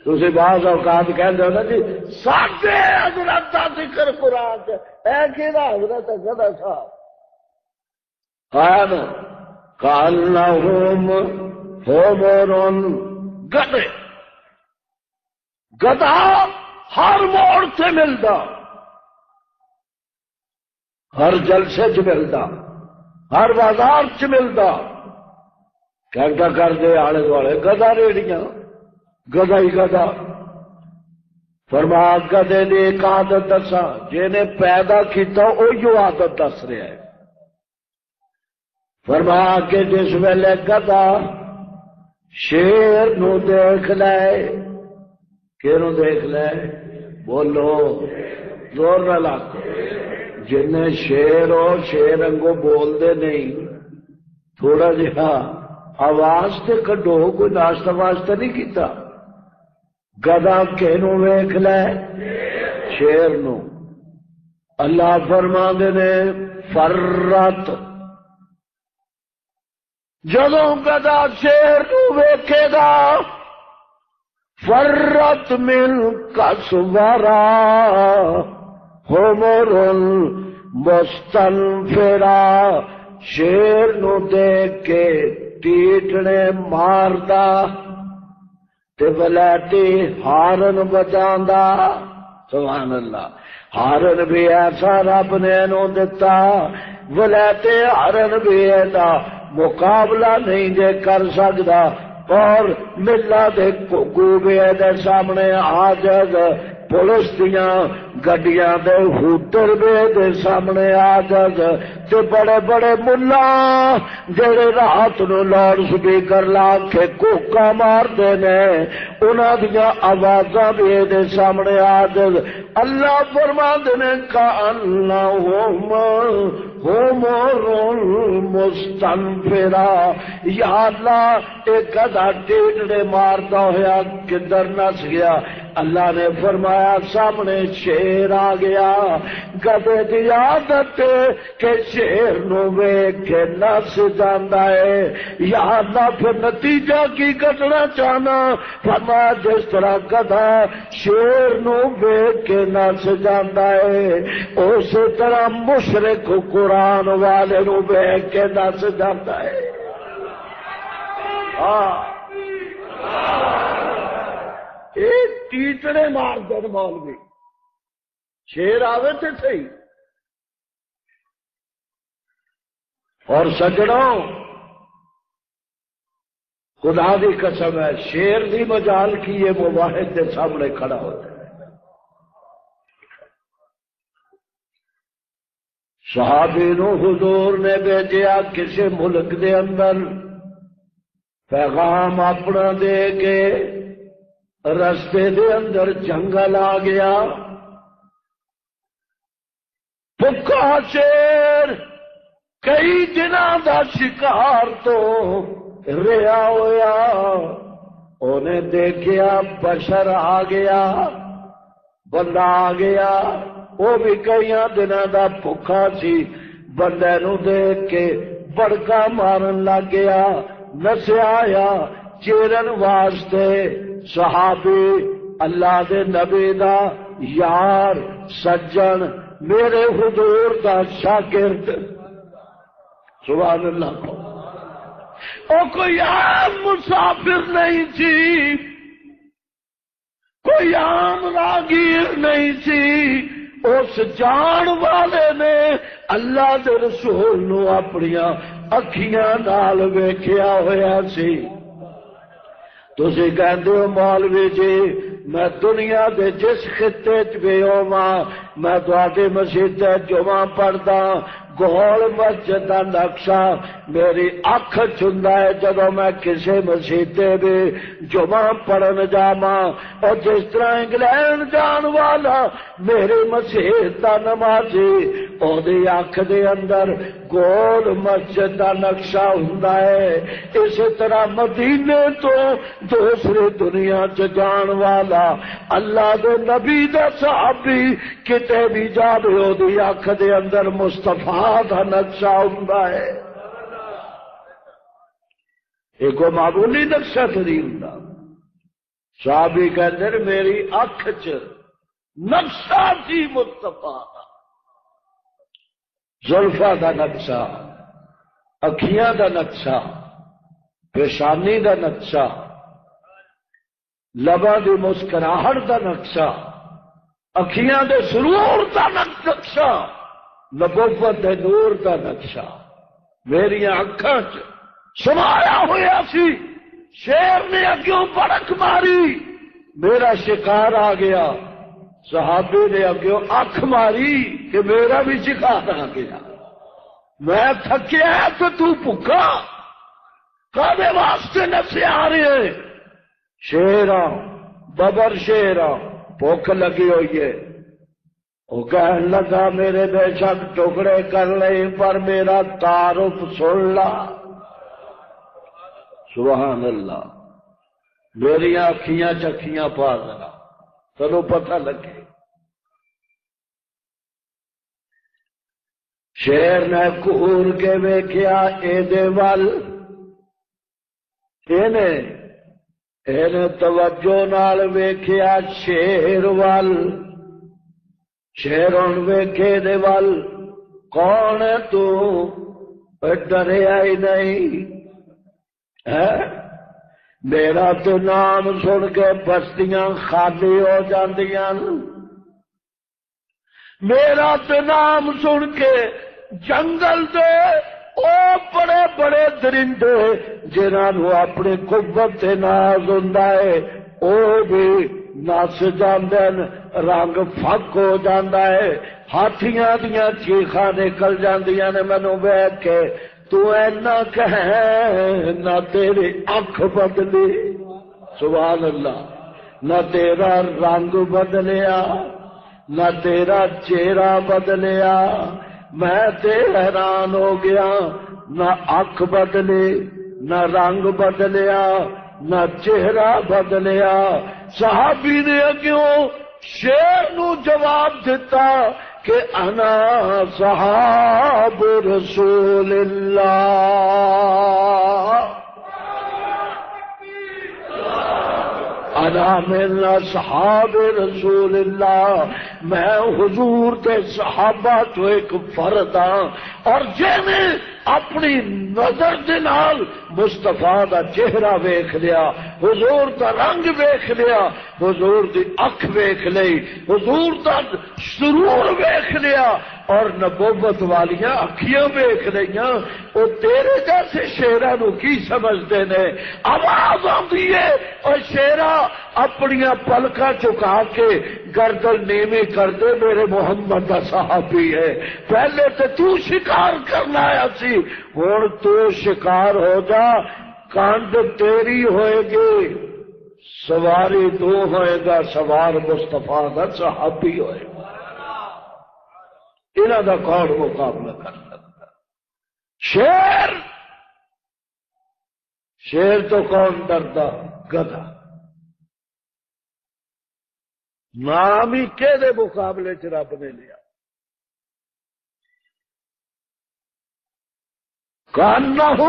تسی بعض اوقات کہندے ہو نا جی ساڈے حضرت دا ذکر قرآن چ اے کیڑا حضرت گدھا صاحب آیا نا کأنہم حمر گدھے گدھا ہر موڑ سے ملدا ہر جلسے چ ملدا ہر بازار چ ملدا گھنٹہ کر دے آلے دوالے گدھا ریڑیاں گدھا ہی گدھا فرما گدھے نے ایک عادت دسا جنہیں پیدا کیتا وہی عادت دس رہا ہے فرما کے جس ویلے گدھا شیر نو دیکھ لے کینو دیکھ لے بولو زور نہ لاکو جنہیں شیر ہو شیر انگو بول دے نہیں تھوڑا جہا آواز تے کڈو کوئی ناشتہ واسطہ نہیں کیتا گدھا کینو ویکھ لے شیر نو اللہ فرما دے نے فرت جدوں گدھا شیر نو ویکھے گا فرت من کسورا حمر مستنفرا شیر نو دیکھ کے ٹیٹنے ماردا تے ولیٹی ہارن بجاندا سبحان اللہ ہارن بھی ایسا رب نے نو دتا ولیٹی ہارن بھی ایسا مقابلہ نہیں جے کر سکدا اور ملا دے گوبے دے سامنے عاجز پولیس دیاں گڈیاں دے ہوٹر دے سامنے عاجز تے بڑے بڑے ملا جڑے رات نو لاؤڈ سپیکر لا کے کوکا مار دے نے انہاں دیاں آوازاں بھی دے سامنے عاجز اللہ فرما دے نے کأنہم حمر مستنفرا یا اللہ ایک گدھا ٹیٹڑے مارتا ہویا کدھر نس گیا اللہ نے فرمایا سامنے شیر آ گیا، گدے دی عادت کہ شیر نو ویکھ کے نس جاندا ہے، یا اللہ پھر نتیجہ کی کٹنا چاہنا؟ فرمایا جس طرح گدھا شیر نو ویکھ کے نس جاندا ہے، اس طرح مشرک قرآن والے نو ویکھ کے نس جاندا ہے۔ ایک ٹیٹڑے مار دن مولوی، شیر آوے تھے صحیح۔ اور سجڑوں خدا دی قسم ہے، شیر دی مجال کی یہ مواحد کے سامنے کھڑا ہوتا ہے۔ صحابی نو حضور نے بھیجیا کسی ملک دے اندر، پیغام اپنا دے کے، رستے دے اندر جنگل آ گیا، بھکا شیر کئی دنوں دا شکار تو رہا ہویا، انہیں دیکھیا بشر آ گیا، بندہ آ گیا، وہ بھی کئی دنوں دا بھکا سی، بندے نو دیکھ کے بڑکا مارن لگ گیا، نسیا آیا چیرن واسطے۔ صحابی اللہ دے نبی دا یار سجن، میرے حضور دا شاگرد، سبحان اللہ کو، او کوئی عام مسافر نہیں تھی، کوئی عام راگیر نہیں تھی، اس جان والے نے اللہ دے رسول نو اپنی اکھیاں نال ویکھیا ہویا سی۔ تسی کہندے ہو مولوی جی میں دنیا دے جس خطے چ بھی ہوواں میں تواڈی مسجد جمعہ پڑھدا، گول مسجد دا نقشہ میری اکھ چندا ہے جدوں میں کسی مسجد بھی جمعہ پڑھن جاواں، اور جس طرح انگلینڈ جان والا میری مسجد دا نمازی اودی اکھ دے اندر گول مسجد دا نقشہ ہوندا ہے، اسی طرح مدینے تو دوسری دنیا چ جان والا اللہ دے نبی دا صحابی کتے بھی جاوے اودی اکھ دے اندر مصطفیٰ دا نقشہ ہوندا ہے۔ ایک معمولی نقشہ تھری ہوندا، صحابی کہندے میری اکھ چ نقشہ سی مصطفیٰ دا، زلفاں دا نقشہ، اکھیاں دا نقشہ، پیشانی دا نقشہ، لباں دی مسکراہٹ دا نقشہ، اکھیاں دے سرور دا نقشہ، نبوت دے نور دا نقشہ میری اکھاں چ سمایا ہوا سی۔ شیر نے اگوں بڑک ماری، میرا شکار آ گیا، صحابی نے اگوں اکھ ماری کہ میرا بھی شکار آ گیا، میں تھکیا تو بھکا کادے واسطے نسے آ رہے؟ شیراں ببر شیراں بھوک لگی ہوئی ہے، وہ کہنے لگا میرے بے شک ٹکڑے کر لے پر میرا تعارف سن لا۔ سبحان اللہ، میری اکھیاں چکھیاں پا ذرا تنو پتہ لگے۔ شیر نے کور کے ویکھیا اے دے ول، اینے توجہ نال ویکھیا شیر ول، شیر ہن ویکھے دے ول، کون ہے تو ڈریا ہی نہیں ہے؟ میرا تو نام سن کے بستیاں خالی ہو جاندیاں، میرا تو نام سن کے جنگل دے او بڑے بڑے درندے جنہاں اپنی قوت ناز ہوندا ہے او بھی نس جاندن، رنگ پھک ہو جاندا ہے، ہاتھیاں دیاں چیخاں نکل جاندیاں نے مینوں ویکھ کے۔ تو اینا کہے نہ تیری اکھ بدلی، سبحان اللہ، نہ تیرا رنگ بدلیا، نہ تیرا چہرہ بدلیا، میں تے حیران ہو گیا، نہ اکھ بدلی، نہ رنگ بدلیا، نہ چہرہ بدلیا. صحابی نے اگوں شیر نو جواب دیتا کہ انا صحاب رسول اللہ، انا من اصحاب رسول اللہ، میں حضور کے صحابہ تو ایک فرد ہاں. اور جنہیں اپنی نظر دے نال مصطفیٰ دا چہرہ ویکھ لیا، حضور دا رنگ ویکھ لیا، حضور دی اکھ ویکھ لئی، حضور دا سرور ویکھ لیا اور نبوت والیاں اکھیاں ویکھ لیاں، وہ تیرے جیسے شیراں نو کی سمجھدے نے؟ آواز آندی ہے اور شیرا اپنیاں پلکاں چکا کے گردن نیوی کر دے، میرے محمد دا صحابی ہے. پہلے تو شکار کرنا آیا سی، ہن تو شکار ہو جا، کانڈ تیری ہوئے گی، سواری تو ہوئے گا، سوار مصطفیٰ دا صحابی ہوئے گا. انہاں دا کون مقابلہ کر سکتا؟ شیر تو کون ڈردا؟ گدھا. نام ہی کہ دے مقابلے چ رب نے لیا. کانہم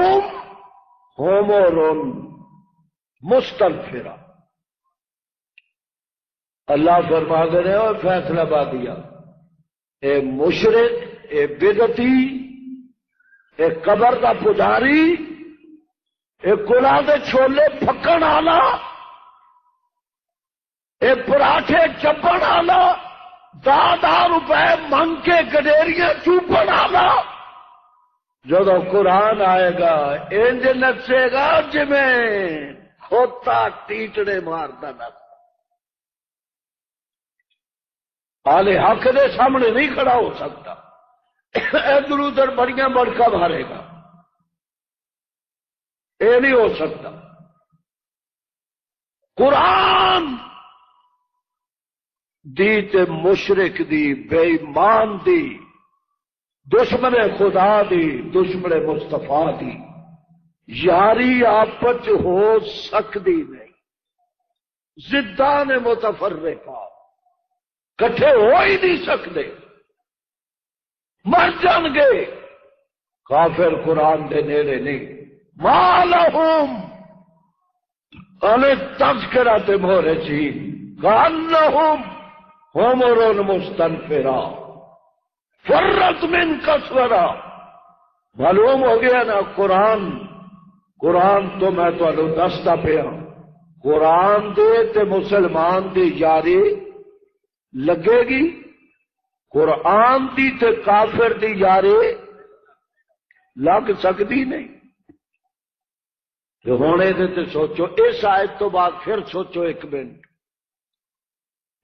حمر مستنفرہ. اللہ فرما دے رہے ہو فیصلہ بادیا، اے مشرک، اے بدعتی، اے قبر دا پجاری، اے کلا دے چھولے پھکن آلا، اے پراٹھے چپن آلا، 10,000 روپے منگ کے گڈیریاں چوپن آلا، جب قرآن آئے گا انج نچے گا جویں کھوتا ٹیٹڑے ماردا نس. آلے حق دے سامنے نہیں کھڑا ہو سکتا، ادھر ادھر بڑیاں بڑکا مارے گا، یہ نہیں ہو سکتا. قرآن دی تے مشرک دی، بے ایمان دی، دشمن خدا دی، دشمن مصطفیٰ دی یاری آپس ہو سکتی نہیں. ضدان متفرقہ کٹھے ہو ہی نہیں سکتے، مر جان گے. کافر قرآن دے نیڑے نہیں. ما لہم علی تذکرۃ مورثین کانہم حمر مستنفرہ فرت من قسورہ. معلوم ہو گیا نا قرآن تو میں تمہیں دستا پیا، قرآن دے تے مسلمان دی یاری لگے گی، قرآن دی تے کافر دی یاری لگ سکتی نہیں. جو ہونے دے تے سوچو، اس آیت تو بعد پھر سوچو ایک منٹ.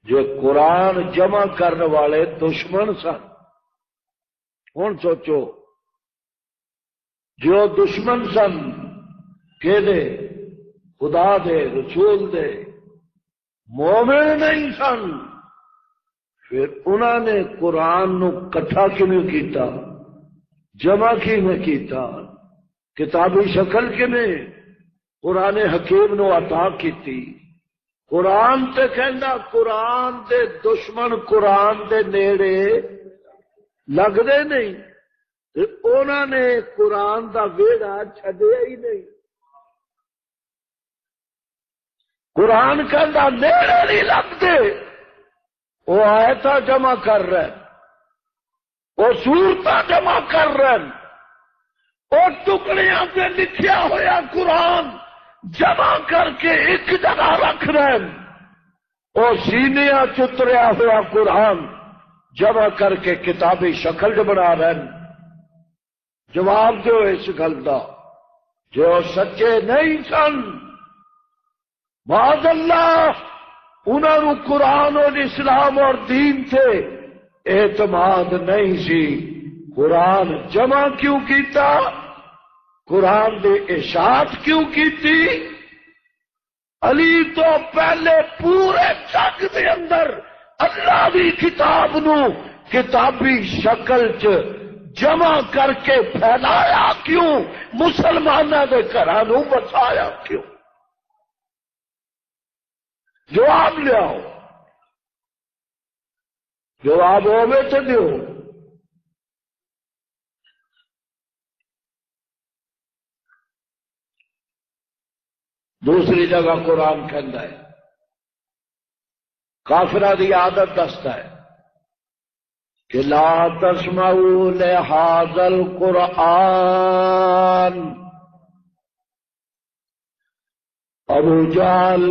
جو قرآن جمع کرنے والے دشمن سن، ہوں سوچو جو دشمن سن کہ دے خدا دے رسول دے مومن نہیں سن، پھر انہوں نے قرآن نو کٹھا کیوں کیتا، جمع کیوں کیتا، کتابی شکل کیوں قرآن حکیم نو عطا کیتی. قرآن تے کہندا قرآن دے دشمن قرآن دے نیڑے لگدے نہیں، انہوں نے قرآن دا ویڑا چھڈیا ہی نہیں. قرآن کہندا نیڑے نہیں لگتے، وہ آیتاں جمع کر رہے ہیں، وہ سورتاں جمع کر رہے ہیں، وہ ٹکڑیاں سے لکھیا ہوا قرآن جمع کر کے ایک جگہ رکھ رہے ہیں، وہ سینیاں چتریا ہوا قرآن جمع کر کے کتابی شکل بنا رہے ہیں. جواب دو اس گل دا، جو سچے نہیں سن معاذ اللہ انہوں نے قرآن اور اسلام اور دین سے اعتماد نہیں سی. قرآن جمع کیوں کیتا؟ قرآن دے اشاعت کیوں کیتی؟ علی تو پہلے پورے جگ دے اندر اللہ دی کتاب نو کتابی شکل چ جمع کر کے پھیلایا کیوں؟ مسلمانوں دے گھراں نو بسایا کیوں؟ جواب لیاؤ، جواب ہوے تو دیو۔ دوسری جگہ قرآن کہندا ہے، کافرہ دی عادت دستا ہے کہ لا تسمعوا لہذا القرآن۔ ابو جہل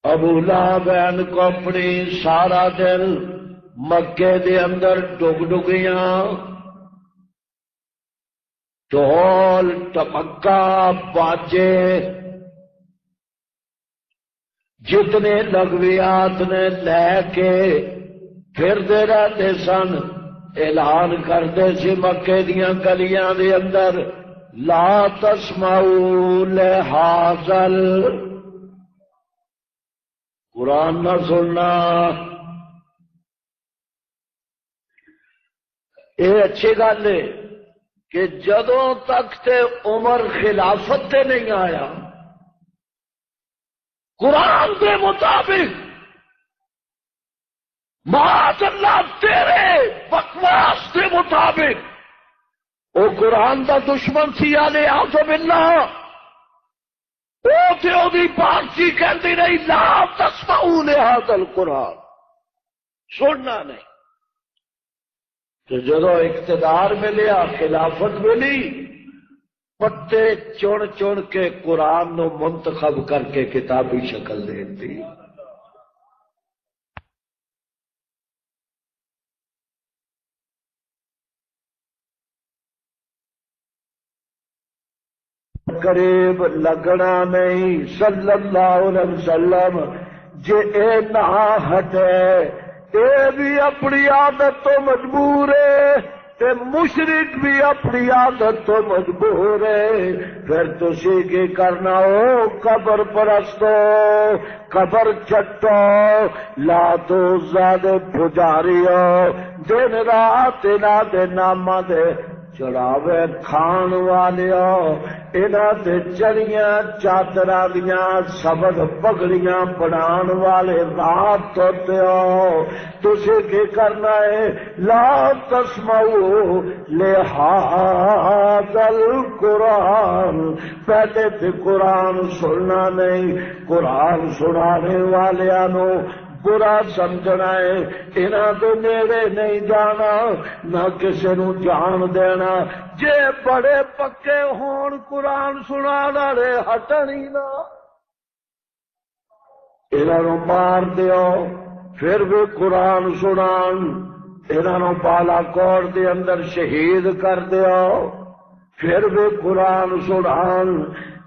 ابو لہب کو اپنی سارا دن مکے دے اندر ڈگیاں ڈھول ٹمکا باجے جتنے لغویات نے لے کے پھردے رہتے سن، اعلان کرتے سی مکے دیاں گلیاں دے اندر لا تسمعوا لہذا قرآن نہ سننا۔ یہ اچھی گل ہے کہ جدوں تک تے عمر خلافت تے نہیں آیا، قرآن کے مطابق معاذ اللہ تیرے بکواس کے مطابق وہ قرآن دا دشمن سی اعوذ باللہ، وہ تے دی پارچی کہندی نہیں لا تسمعوا لہذا القرآن، سننا نہیں۔ تو جدو اقتدار ملیا، خلافت ملی، پتے چن چن کے قرآن نو منتخب کر کے کتابی شکل دیتی۔ قریب لگنا نہیں صلی اللہ علیہ وسلم، جے اے نہ ہٹے اے بھی اپنی عادت تو مجبور ہے، تے مشرک بھی اپنی عادت تو مجبور ہے۔ پھر تسی کی کرنا ہو؟ قبر پرستو، قبر چٹو، لاتو زیادہ پجاریو، دن رات انہاں دے نامہ دے چڑھاوے کھان والیو، انہاں دے چڑیاں چادراں دیاں سبز پگڑیاں بنان والے رات توتے ہو، تسی کی کرنا ہے؟ لا تسمعوا لہذا القرآن، پہلے تے قرآن سننا نہیں، قرآن سنانے والیاں برا سمجھنا ہے، انہاں دے نیڑے نہیں جانا، نہ کسی نو جان دینا۔ جے بڑے پکے ہون قرآن سنان والے ہٹن ہی نہ، انہاں نو مار دیو پھر بھی قرآن سنان، انہاں نو بالا کوٹ دے اندر شہید کر دیو پھر بھی قرآن سنان،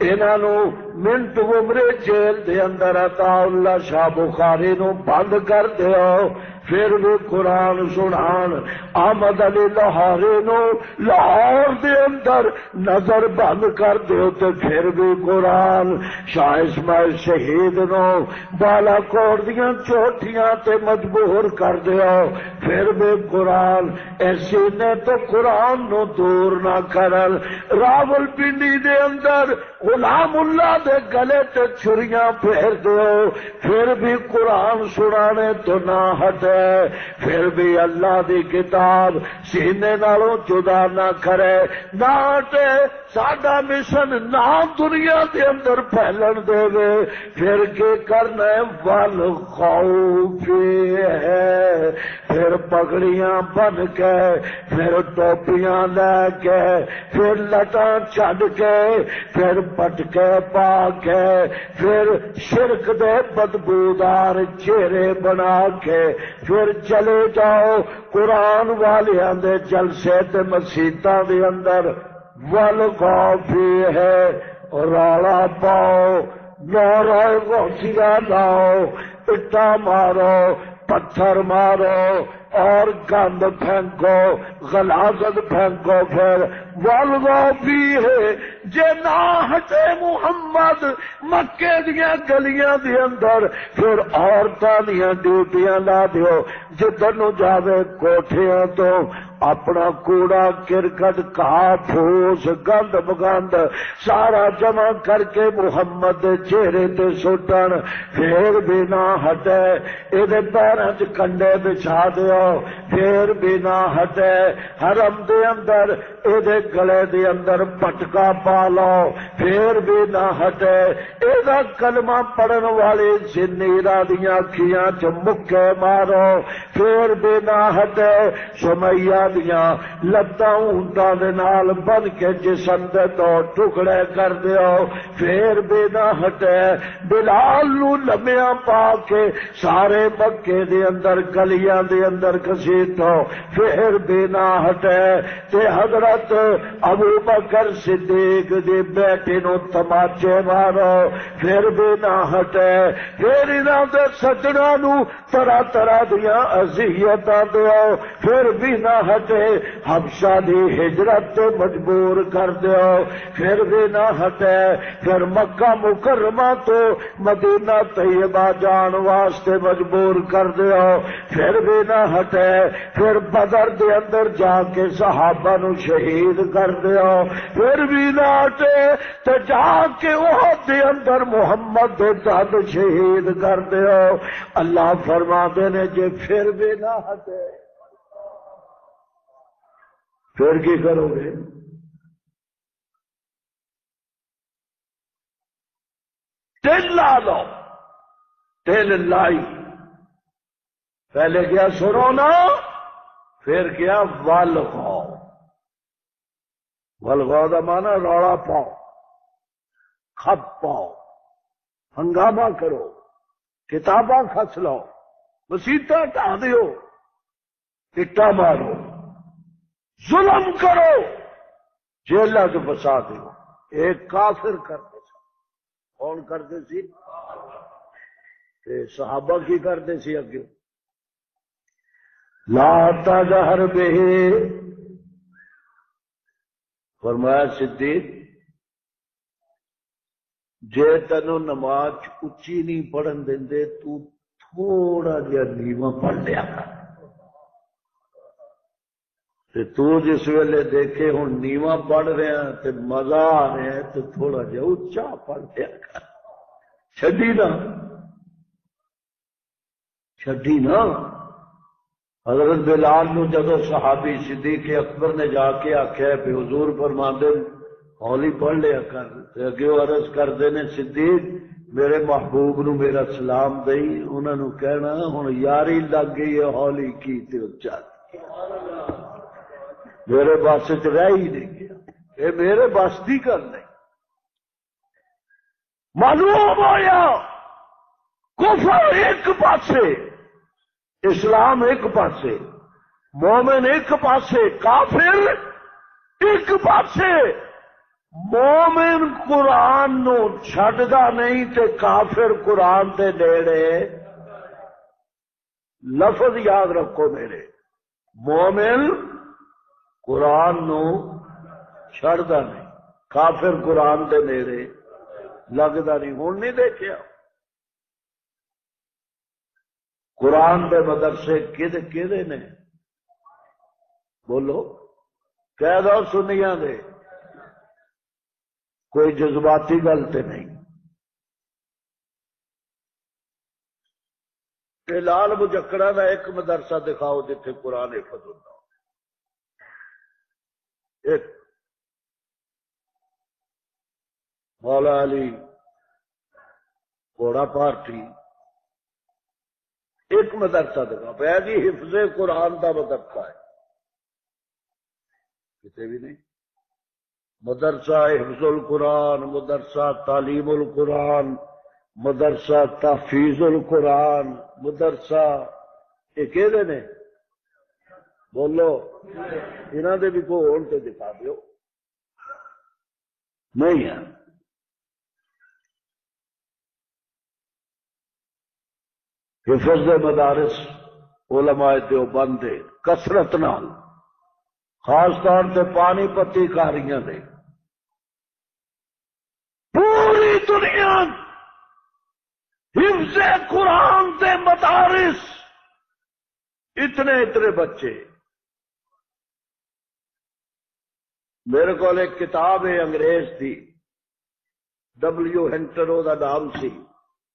انہاں نو منٹ عمرے جیل دے اندر عطا اللہ شاہ بخاری نو بند کر دیو پھر بھی قرآن سنان، احمد علی لاہوری نو لاہور دے اندر نظر بند کر دیو تو پھر بھی قرآن، شاہ اسماعیل شہید نو بالا کوٹ دیاں چوٹیاں تے مجبور کر دیو پھر بھی قرآن، ایسی نے تو قرآن نو دور نہ کرل۔ راول پنڈی دے اندر غلام اللہ دے گلے تے چھریاں پھیر دیو پھر بھی قرآن سنانے تو نہ ہٹے، پھر بھی اللہ دی کتاب سینے نالوں جدا نہ کرے، نہ ہٹے۔ ساڈا مشن نہ دنیا دے اندر پھیلن دے وے، پھر کی کرنا ہے؟ والخوف ہے، پھر پگڑیاں بن کے، پھر ٹوپیاں لے کے، پھر لٹاں چھڈ کے، پھر پٹکے پا کے، پھر شرک دے بدبودار چہرے بنا کے، پھر چلے جاؤ قرآن والیاں دے جلسے تے مسیتاں دے اندر والخوف ہے، رالا پاؤ، نعرہ غوثیہ لاؤ، اٹا مارو، پتھر مارو اور گند پھینکو، غلاظت پھینکو، پھر والغوفی ہے جے نہ ہٹے محمد مکے دیاں گلیاں دے اندر، پھر عورتاں دیاں ڈیوٹیاں لا دیو، جدھر نو جاوے کوٹھیاں تو اپنا کوڑا کرکٹ کہا پھوس گند بگند سارا جمع کر کے محمد دے چہرے تے سٹن، پھر بھی نہ ہٹے، ایدے پیراں چ کنڈے بچھا دیو، پھر بھی نہ ہٹے، حرم دے اندر ایدے گلے دے اندر پٹکا پا لو، پھر بھی نہ ہٹے، ایدہ کلمہ پڑھن والے زنیرہ دیاں کھیاں چ مکے مارو، پھر بھی نہ ہٹے، سمیہ دیاں لتاں اونٹاں دے نال بن کے جسم دے تو ٹکڑے کر دیو، پھر بھی نہ ہٹے، بلال نو لمیاں پا کے سارے مکے دے اندر گلیاں دے اندر گھسیٹو، پھر بھی نہ ہٹے، تے حضرت ابو بکر صدیق دی بیٹی نو تماچے مارو، پھر بھی نہ ہٹے، پھر انہاں دے سجنا نو طرح طرح دیاں اذیتاں دیو، پھر بھی نہ ہٹے، حبشہ دی ہجرت تے مجبور کر دیو، پھر بھی نہ ہٹے، پھر مکہ مکرمہ تو مدینہ طیبہ جان واسطے مجبور کر دیو، پھر بھی نہ ہٹے، پھر بدر دے اندر جا کے صحابہ نو شہید کر دیو، پھر بھی نہ ہٹے، تے جا کے احد دے اندر محمد دے تحت شہید کر دیو۔ اللہ فرما نے جے پھر بھی نہ ہٹے پھر کی کرو گے؟ تل لا لو، تل لائی، پہلے کیا سنو نا، پھر کیا والغاؤ، والغاؤ دا مانا روڑا پاؤ، کھپ پاؤ، ہنگامہ کرو، کتاباں کھس لو، مسیطہ ٹھا دیو، اٹا مارو، ظلم کرو، جیلہ سے بسا دیو۔ ایک کافر کرتے سی، کون کرتے سی؟ کہ صحابہ کی کرتے سی اگے، لا تجہر بہ، فرمایا صدیق جے تینوں نماز اچھی نہیں پڑھن دے تو تھوڑا جہا نیواں پڑھ لیا کر، تو جس ویلے دیکھے ہوں نیواں پڑھ رہے ہیں تے مزہ آ رہا ہے تو تھوڑا جہا اچا پڑھ لیا کر، چھڈی نا، چھڈی نا۔ حضرت بلال نو جدو صحابی صدیق اکبر نے جا کے آخیا پہ حضور فرماندے ہولی پڑھ لیا کر، اگے عرض کرتے نے صدیق میرے محبوب نو میرا سلام دئی، انہوں نے کہنا ہوں یاری لگ گئی ہے ہولی کی تے اچا میرے بس چ رہ ہی نہیں گیا، یہ میرے بس کی گل نہیں۔ معلوم ہوا کفر ایک پاسے، اسلام ایک پاسے، مومن ایک پاسے، کافر ایک پاسے۔ مومن قرآن نو چھڈدا نہیں تے کافر قرآن دے نیڑے، لفظ یاد رکھو میرے، مومن قرآن نو چھڈدا نہیں، کافر قرآن دے نیڑے لگدا نہیں۔ ہن نہیں دیکھیا قرآن دے مدرسے کدے نے؟ بولو، کہہ دو سنیاں دے، کوئی جذباتی گل تے نہیں۔ لال مجکڑا دا ایک مدرسہ دکھاؤ جتھے قرآن حفظ ہوتا ہو، ایک مولا علی گھوڑا پارٹی ایک مدرسہ دکھاؤ پہ جی حفظ قرآن دا مدرسہ ہے، کسی بھی نہیں۔ مدرسہ حفظ القرآن، مدرسہ تعلیم القرآن، مدرسہ تحفیظ القرآن، مدرسہ یہ کہتے نے؟ بولو، انہوں نے بھی کوئی ہون تے دکھا دیو، نہیں ہے۔ حفظ مدارس علماء دیوبند دے کثرت نال، خاص طور سے پانی پتی کاریاں دے، پوری دنیا حفظ قرآن دے مدارس، اتنے اتنے بچے میرے کو ایک کتاب ہے انگریز تھی، W. ہنٹر دا نام سی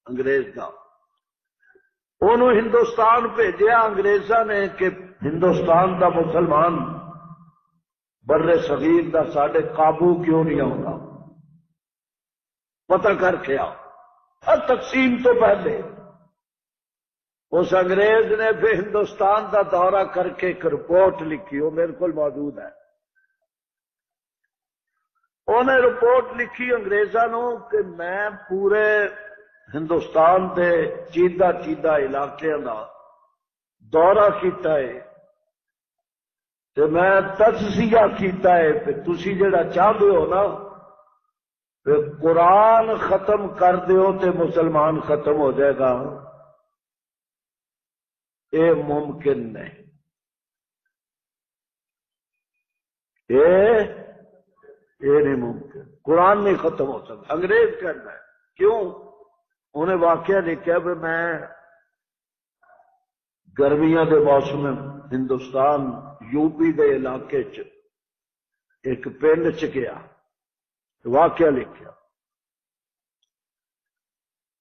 انگریز کا، انہوں ہندوستان بھیجا انگریزاں نے کہ ہندوستان دا مسلمان بر صغیر دا ساڈے قابو کیوں نہیں آتا، پتہ کر کے آ۔ ہر تقسیم تو پہلے اس انگریز نے پھر ہندوستان دا دورہ کر کے ایک رپورٹ لکھی، وہ میرے کو موجود ہے۔ انہیں رپورٹ لکھی انگریزاں کہ میں پورے ہندوستان دے چیدہ چیدہ علاقے دا دورہ کیتا ہے تے میں تجزیہ کیتا ہے کہ تسی جڑا چاہتے ہو نا کہ قرآن ختم کر دیو تے مسلمان ختم ہو جائے گا، یہ ممکن نہیں، یہ نہیں ممکن، قرآن نہیں ختم ہو سکتا۔ انگریز کہنا ہے کیوں؟ انہیں واقعہ لکھا کہ میں گرمیاں دے موسم ہندوستان یوپی دے علاقے چ ایک پنڈ چ گیا، واقعہ لکھا،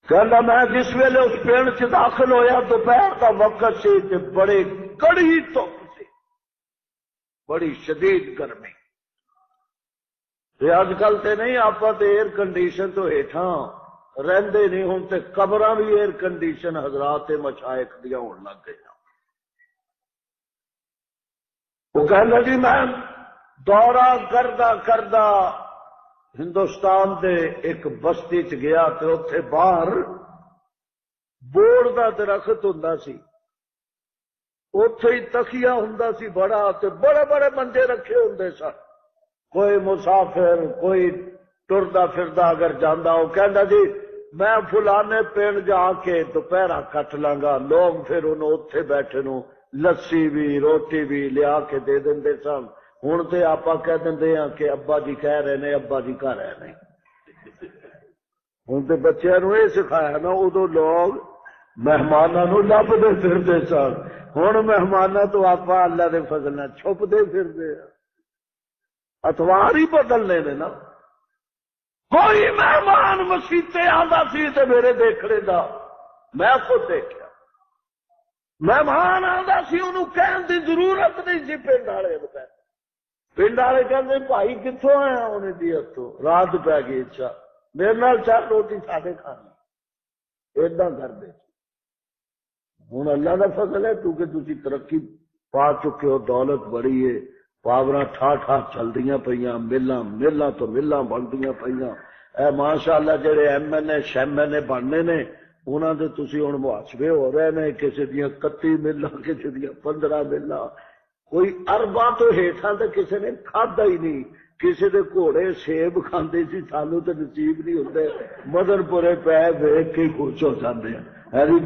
کہنا میں جس ویلے اس پنڈ چ داخل ہویا دوپہر کا وقت سی تے بڑے کڑی دھوپ سی، بڑی شدید گرمی۔ اج کل تے نہیں آپ ایئر کنڈیشن تو ہیٹھاں رہندے نہیں، ہوں تے قبراں بھی ایئر کنڈیشن حضرات مشائخ دیا ہون لگ گئی۔ وہ کہنا جی میں دورہ کردہ ہندوستان دے ایک بستی چ گیا تے اوتھے باہر بوڑ دا درخت ہوندا سی، اوتھے ہی تکیا ہوندا سی بڑا، تے بڑے بڑے منجے رکھے ہوندے سن، کوئی مسافر کوئی ٹردا پھردا اگر جانا، وہ کہندا جی میں فلانے پنڈ جا کے دوپہرا کٹ لاں، لوگ پھر انہوں اتنے بیٹھے نو لسی بھی روٹی بھی لیا کے دے دیں سن۔ ہوں تو آپ کہہ دیں ہاں کہ ابا جی کہہ رہے ہیں ابا جی کہہ رہے ہیں، ہوں تو بچوں نو یہ سکھایا نا، ادو لوگ مہمانوں لبتے پھرتے سن، ہوں مہمانوں تو آپ اللہ کے فضل نال چھپتے پھرتے، اتوار ہی بدلنے نے نا۔ کوئی مہمان مسیطے آتا سی تے میرے دیکھنے دا میں خود دیکھا، مہمان آتا سی انہوں کہن دی ضرورت نہیں سی، پنڈ والے پنڈ والے کہتے بھائی کتوں آیا، انہیں دی ہتھوں رات پی گئی، اچھا میرے نال چل روٹی ساڈے کھانی، ایدا کر دے۔ ہوں اللہ کا فضل ہے کیونکہ تھی ترقی پا چکے ہو، دولت بڑی ہے، پاور ٹھا ٹھا چل رہی پہ، ملاں تو ملاں بنتی پہ، اے ماشاء اللہ جڑے MNA شیمنے بننے نے انہوں نے تھی ہوں محاسبے ہو رہے ہیں، کسی دیا 31 ملاں کسی دیا 15 ملاں، کوئی ارباں تو ہیٹھاں تو کسی نے کھادا ہی نہیں، کسی دے گھوڑے سیب کھاندے سی، سانو تو نصیب نہیں ہوتے، مدن پورے پہ ویک کے خوش ہو جاتے ہیں،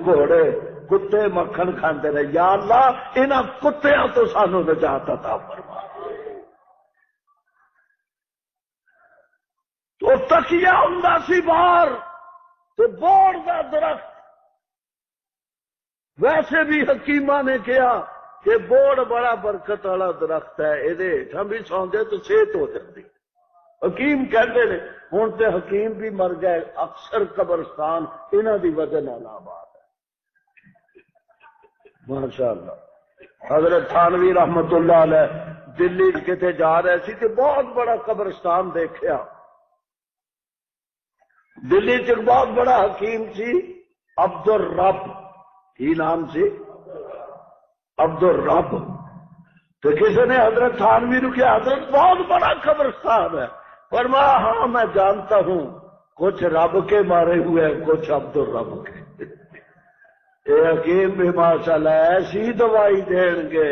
گھوڑے کتے مکھن کھاندے رہے، یا اللہ انہاں کتیاں تو سانو نجات عطا فرما۔ تو تکیا ہوندا سی باہر تو بوڑ دا درخت، ویسے بھی حکیماں نے کہا کہ بوڑ بڑا برکت والا درخت ہے، یہ ہیٹھاں بھی سوندے تو صحت ہو جاتی، حکیم کہتے ہیں۔ ہوں تو حکیم بھی مر گئے، اکثر قبرستان انہاں دی وجہ نال آباد ہے، ماشاء اللہ۔ حضرت تھانوی رحمت اللہ علیہ دلی کتے جا رہے سی کہ بہت بڑا قبرستان دیکھا، دلی چ بہت بڑا حکیم سی عبد الرب، کی نام سی عبد الرب، تو کسی نے حضرت تھانوی نو کیا حضرت بہت بڑا قبرستان ہے، فرمایا ہاں میں جانتا ہوں، کچھ رب کے مارے ہوئے ہیں، کچھ عبد الرب کے۔ یہ حکیم بھی ماشاءاللہ ایسی دوائی دیں گے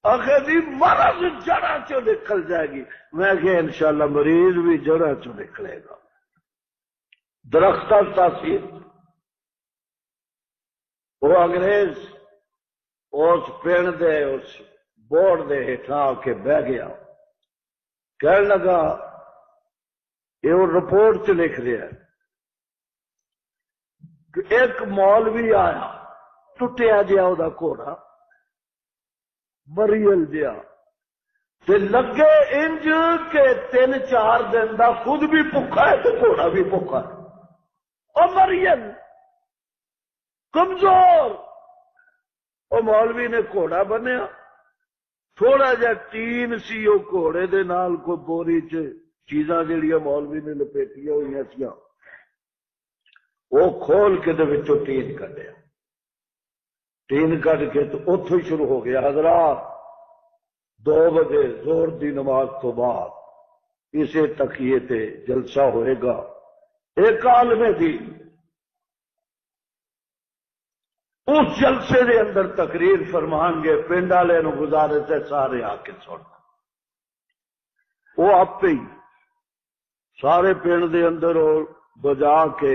آخر بھی مرض جڑا چو نکل جائے گی، میں کہ انشاءاللہ مریض بھی جڑا چو نکلے گا۔ درخت تاثیر، وہ انگریز اس پنڈ دے اس بورڈ دے ہٹا کے بہ گیا، کہنے لگا یہ وہ رپورٹ چ لکھ رہا ہے کہ ایک مولوی آیا ٹوٹیا جہا وہ گھوڑا، مریل جہا، تے لگے انج کہ 3-4 دن دا خود بھی بھوکا ہے تے گھوڑا بھی بھوکا ہے، اور مریم کمزور۔ وہ مولوی نے گھوڑا بنیا، تھوڑا جا ٹین سی وہ گھوڑے دے نال کوئی بوری چ چیزاں جہاں مولوی نے لپیٹیاں ہوئی سی، وہ کھول کے دے وچوں ٹین کڈیا، ٹین کڈ کے تو اتوں ہی شروع ہو گیا، حضرات 2 بجے زور دی نماز تو بعد اسے تکیے تے جلسہ ہوئے گا، ایک عالم دین اس جلسے دے اندر تقریر فرمان گے، پنڈ والے نو گزارش ہے سارے آ کے سننا۔ وہ آپ ہی سارے پنڈ دے اندر بجا کے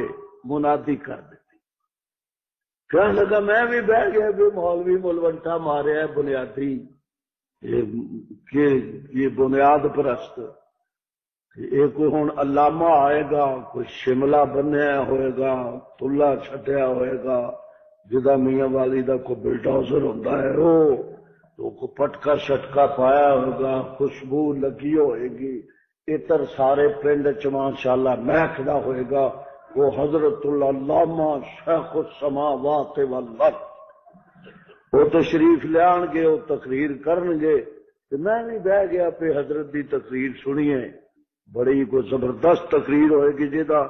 منادی کر دیتی، کہنے لگا میں بھی بہ گیا کہ مولوی ملوٹا مارے ہے بنیادی یہ بنیاد پرست، یہ کوئی ہوں علامہ آئے گا، کوئی شملہ بنیا ہوئے گا، تلا چھٹیا ہوئے گا، جدا میاں والی دا کوئی بلڈوزر ہوتا ہے وہ تو کوئی پٹکا شٹکا پایا ہوگا، خوشبو لگی ہوئے گی، اتر سارے پنڈ چ ماشاءاللہ محکدا ہوئے گا، وہ حضرت العلامہ شیخ السماوات والارض وہ تشریف لیان گے، وہ تقریر کرن گے، تو میں بھی بہ گیا پہ حضرت دی تقریر سنیے، بڑی کوئی زبردست تقریر ہوئے گی جہاں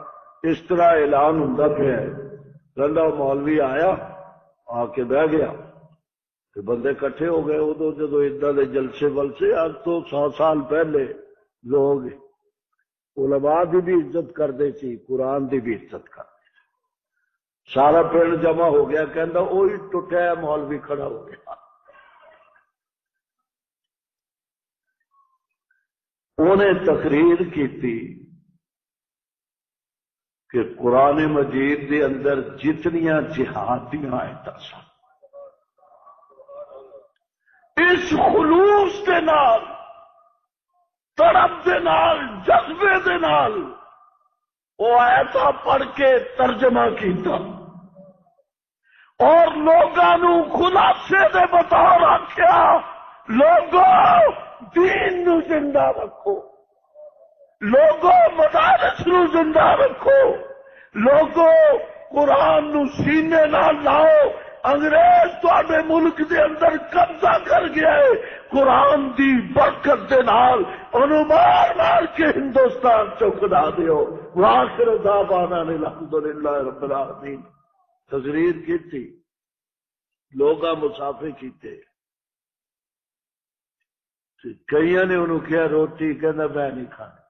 اس طرح اعلان ہوتا پیا ہے۔ رنڈا مولوی آیا، آ کے بہ گیا، تو بندے کٹھے ہو گئے۔ ادو جدو ادھر دے جلسے ولسے آج تو 100 سال پہلے لوگ علماء دی بھی عزت کرتے سی، قرآن دی بھی عزت کرتے، سارا پنڈ جمع ہو گیا، کہندا وہی ٹوٹیا مولوی کھڑا ہو گیا۔ انہیں تقریر کی کہ قرآن مجید دے اندر جتنیاں جہادیاں آیت سن، اس خلوص دے نال، تڑپ دے نال، جذبے دے نال وہ آیت پڑھ کے ترجمہ کیتا اور لوگوں خلاصے دے بطور آخیا، لوگوں دین نو زندہ رکھو، لوگوں مدارس نو زندہ رکھو، لوگوں قرآن نو سینے نال لاؤ، انگریز تواڈے ملک دے اندر قبضہ کر گیا ہے، قرآن دی برکت دے نال انہوں مار مار کے ہندوستان چکا دیو۔ وآخر دعوانا الحمدللہ رب العالمین۔ تقریر کی تھی، لوگاں مسافے کیتے، کئی نے انہوں کیا روٹی، کہنا میں نہیں کھانا،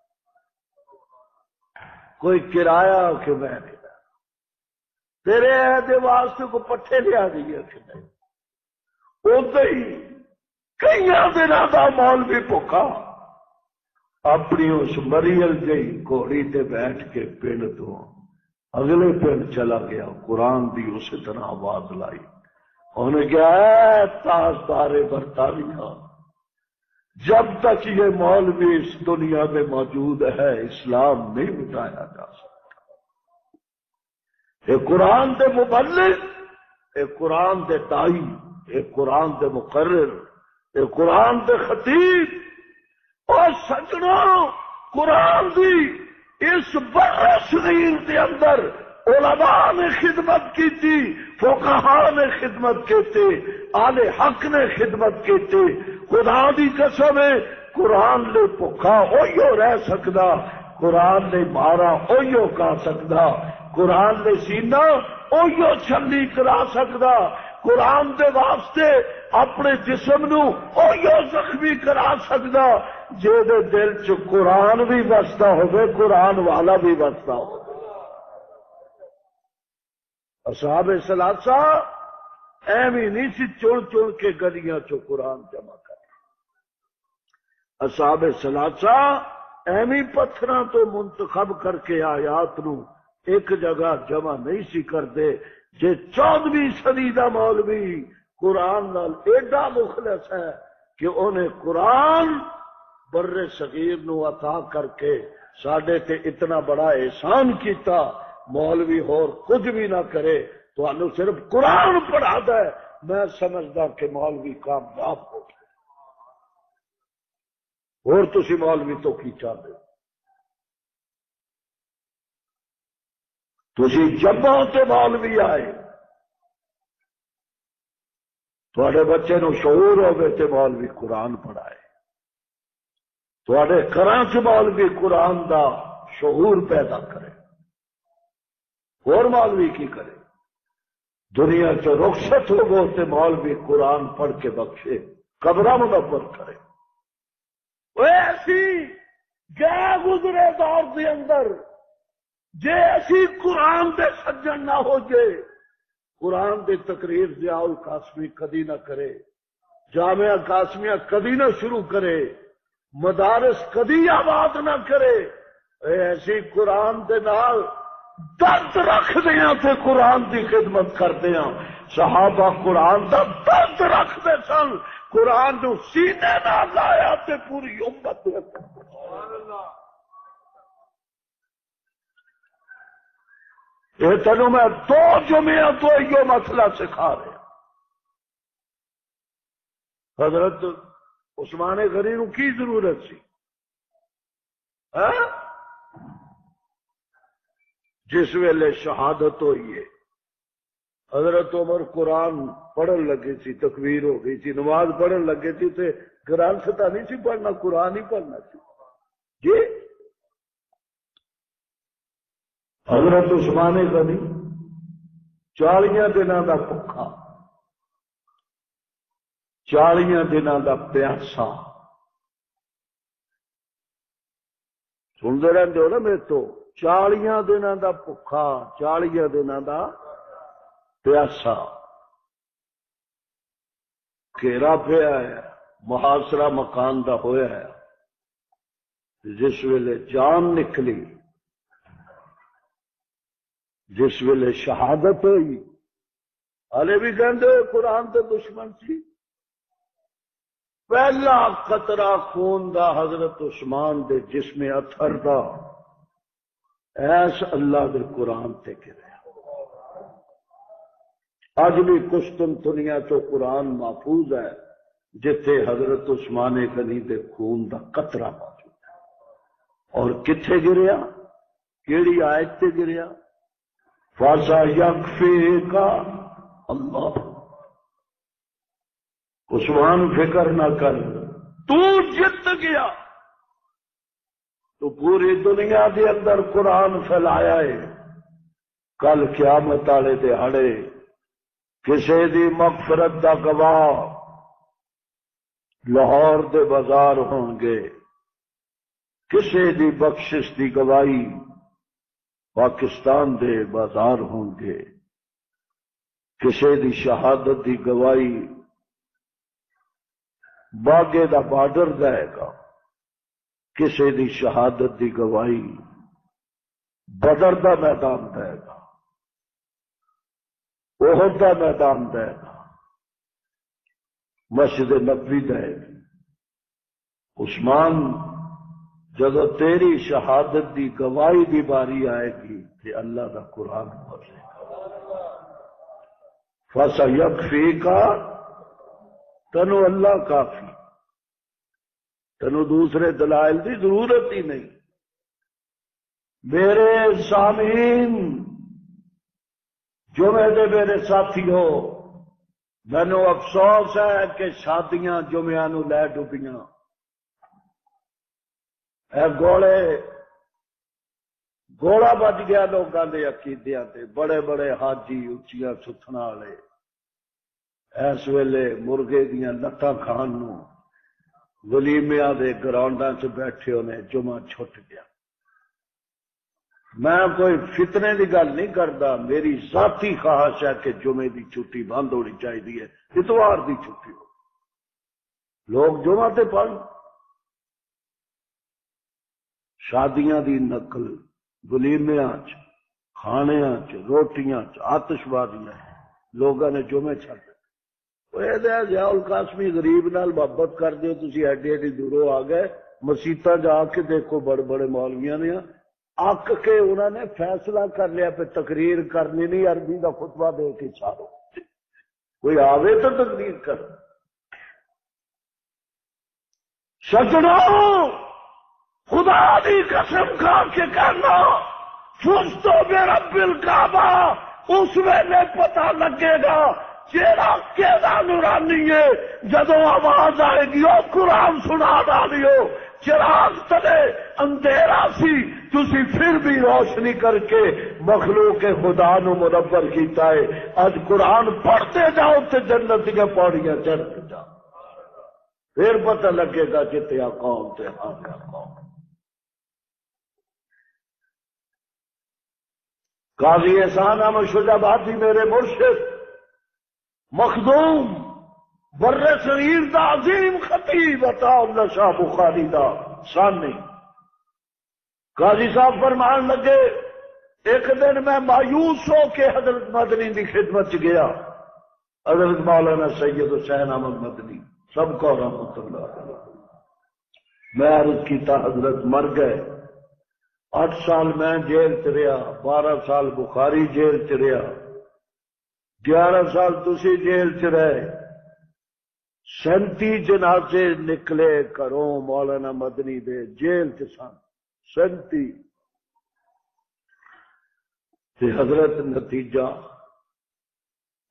کوئی کرایہ کہ میں نہیں کھانا، تیرے دے واسطے کو پٹھے لیا دیئے کہ نہیں، ادھر ہی کئی دن دا مول بھی بھوکا اپنی اس مریل جئی گھوڑی تے بیٹھ کے پنڈ تو اگلے پنڈ چلا گیا، قرآن دی اسی طرح آواز لائی، انہوں نے کہا اے تاجدار برطانیہ، جب تک یہ مولوی اس دنیا میں موجود ہے اسلام نہیں مٹایا جا سکتا۔ ایک قرآن دے مبلغ، ایک قرآن دے دائی، ایک قرآن دے مقرر، ایک قرآن دے خطیب، اور سجنوں قرآن دی اس بڑے صغیر دے اندر علماء نے خدمت کی تھی، فقہاء نے خدمت کی تھی، آل حق نے خدمت کی تھی۔ خدا دی قسم ہے قرآن نے بھوکا اوہیو رہ سکدا، قرآن نے مارا اوہیو کھا سکدا، قرآن نے سینہ اوہیو چھلی کرا سکدا، قرآن دے واسطے اپنے جسم نو اوہیو زخمی کرا سکدا، جے دے دل چ قرآن بھی وسدا ہوئے، قرآن والا بھی وسدا ہو۔ اصحاب ثلاثہ ایویں نہیں سی چن چن کے گلیاں چو قرآن جمع کر، اصحاب ثلاثہ ایویں پتھراں تو منتخب کر کے آیات نو ایک جگہ جمع نہیں سی کرتے۔ جے 14ویں صدی دا مولوی قرآن نال ایڈا مخلص ہے کہ انہیں قرآن بر صغیر نو عطا کر کے ساڈے تے اتنا بڑا احسان کیتا، مولوی ہور کچھ بھی نہ کرے تو انہوں صرف قرآن پڑھا دے، میں سمجھدا کہ مولوی کامیاب ہو گیا۔ اور تسی مولوی تو کی چاہتے ہو؟ تسی جبوں تے مولوی آئے تھوڑے بچے نو شعور ہوگے تے مولوی قرآن پڑھائے، تھوڑے گھراں چ مولوی قرآن دا شعور پیدا کرے، اور مولوی کی کرے؟ دنیا چ رخصت ہو گو تے مولوی قرآن پڑھ کے بخشے، قبرہ منور کرے۔ وہ ایسی گئے گزرے دور کے اندر جے ایسی قرآن دے سجن نہ ہو جے، قرآن دی تقریر ضیاء القاسمی کدی نہ کرے، جامعہ قاسمیہ کدی نہ شروع کرے، مدارس کدی آباد نہ کرے، ایسی قرآن دے نال درد رکھ دیاں تے قرآن دی خدمت کر دیاں۔ صحابہ قرآن دا درد رکھ دے سن، قرآن نو سینے نہ لایا تے پوری امت رکھ۔ یہ تینوں میں 2 جمعہ تو یہ مسئلہ سکھا رہا۔ حضرت عثمان غنی نو کی ضرورت سی؟ جس ویلے شہادت ہوئی ہے، حضرت عمر قرآن پڑھن لگے سی، تکبیر ہو گئی تھی، نماز پڑھن لگے تھی تے گرانت تا نہیں سی پڑھنا، قرآن ہی پڑھنا سی جی۔ حضرت عثمان غنی 40 دنوں دا بھکھا، 40 دنوں دا پیاسا، سنتے رہتے ہو نا میرے تو، 40 دنوں دا بھکھا، 40 دنوں دا پیاسا، گھیرا پیا ہے، محاصرہ مکان دا ہویا ہے۔ جس ویلے جان نکلی، جس ویلے شہادت ہوئی، ہالے بھی کہندے قرآن تے دشمن سی۔ پہلا قطرہ خون دا حضرت عثمان دے جسم اطہر دا ایس اللہ دے قرآن تے گریا۔ اج بھی قسطنطنیہ تو قرآن محفوظ ہے جتھے حضرت عثمان غنی دے خون دا قطرہ موجود ہے۔ اور کتھے گریا؟ کیڑی آیت تے گریا؟ فَسَيَكْفِيكَ اللہ۔ عثمان فکر نہ کر، تو جت گیا تو پوری دنیا دے اندر قرآن پھیلایا ہے۔ کل قیامت والے دہاڑے کسے دی مغفرت دا گواہ لاہور دے بازار ہون گے، کسے دی بخشش دی گواہی پاکستان دے بازار ہوں گے، کسے دی شہادت دی گواہی باغے دا بارڈر دے گا، کسے دی شہادت دی گواہی بدر دا میدان دے گا، احد دا میدان دے گا، مسجد نبوی دے گی۔ عثمان جدو تیری شہادت دی گواہی دی باری آئے گی کہ اللہ دا قرآن پڑھے گا۔ فَسَيَكْفِيكَ، تنو اللہ کافی، تنو دوسرے دلائل دی ضرورت ہی نہیں۔ میرے سامعین، جمعے دے میرے ساتھی ہو، مینو افسوس ہے کہ شادیاں جمعہ نو لے ڈبیاں۔ اے گوڑا بج گیا لوگوں کے عقیدیاں تے، بڑے بڑے حاجی اچیاں ستھنا والے اس ویلے مرغے دیاں لتاں کھان نو ولیمیاں دے گراؤنڈاں چ بیٹھے ہونے، جمعہ چھٹ گیا۔ میں کوئی فتنے دی گل نہیں کرتا، میری ذاتی خواہش ہے کہ جمعے دی چھٹی بند ہونی چاہیے، اتوار دی چھٹی ہو، لوگ جمعہ تے پڑھن۔ شادیاں دی نقل، ولیمیاں چ، کھانیاں چ، روٹیاں چ، آتش بازیاں لوگوں نے جمعے چھڈ ضیاء القاسمی غریب نال محبت کر دیو، تسی ایڈی ایڈی دوروں آ گئے، مسیتاں جا کے دیکھو بڑے بڑے مولویاں نے اک کے انہوں نے فیصلہ کر لیا پہ تقریر کرنی نہیں، عربی کا خطبہ دے کے چھاڑو، کوئی آوے تو تقریر کر۔ سجنوں خدا دی قسم کھا کے کہنا فزتو برب الکعبہ، اس ویلے پتہ لگے گا چہرہ کیڑا نورانی ہے جدو آواز آئے گی او قرآن سنا ڈالیو، چراغ تلے اندھیرا سی تسی پھر بھی روشنی کر کے مخلوق خدا نو منور کیتا ہے۔ اج قرآن پڑھتے جاؤ تے جنت کی پوڑیاں چڑھتے جاؤ، پھر پتہ لگے گا جتیا قوم تے ہاں قوم۔ قاضی احسان احمد شجابادی میرے مرشد مخدوم بر صغیر دا عظیم خطیب عطا اللہ شاہ بخاری دا سامنے قاضی صاحب فرمان لگے، ایک دن میں مایوس ہو کے حضرت مدنی دی خدمت چ گیا، حضرت مولانا سید حسین احمد مدنی سب کو رحمت اللہ علیہ۔ میں عرض کیتا حضرت مر گئے، 8 سال میں جیل چ رہا، 12 سال بخاری جیل چ رہا، 11 سال تسی جیل چ رہے، 37 جنازے نکلے کروں مولانا مدنی دے جیل چ سن 37 تے حضرت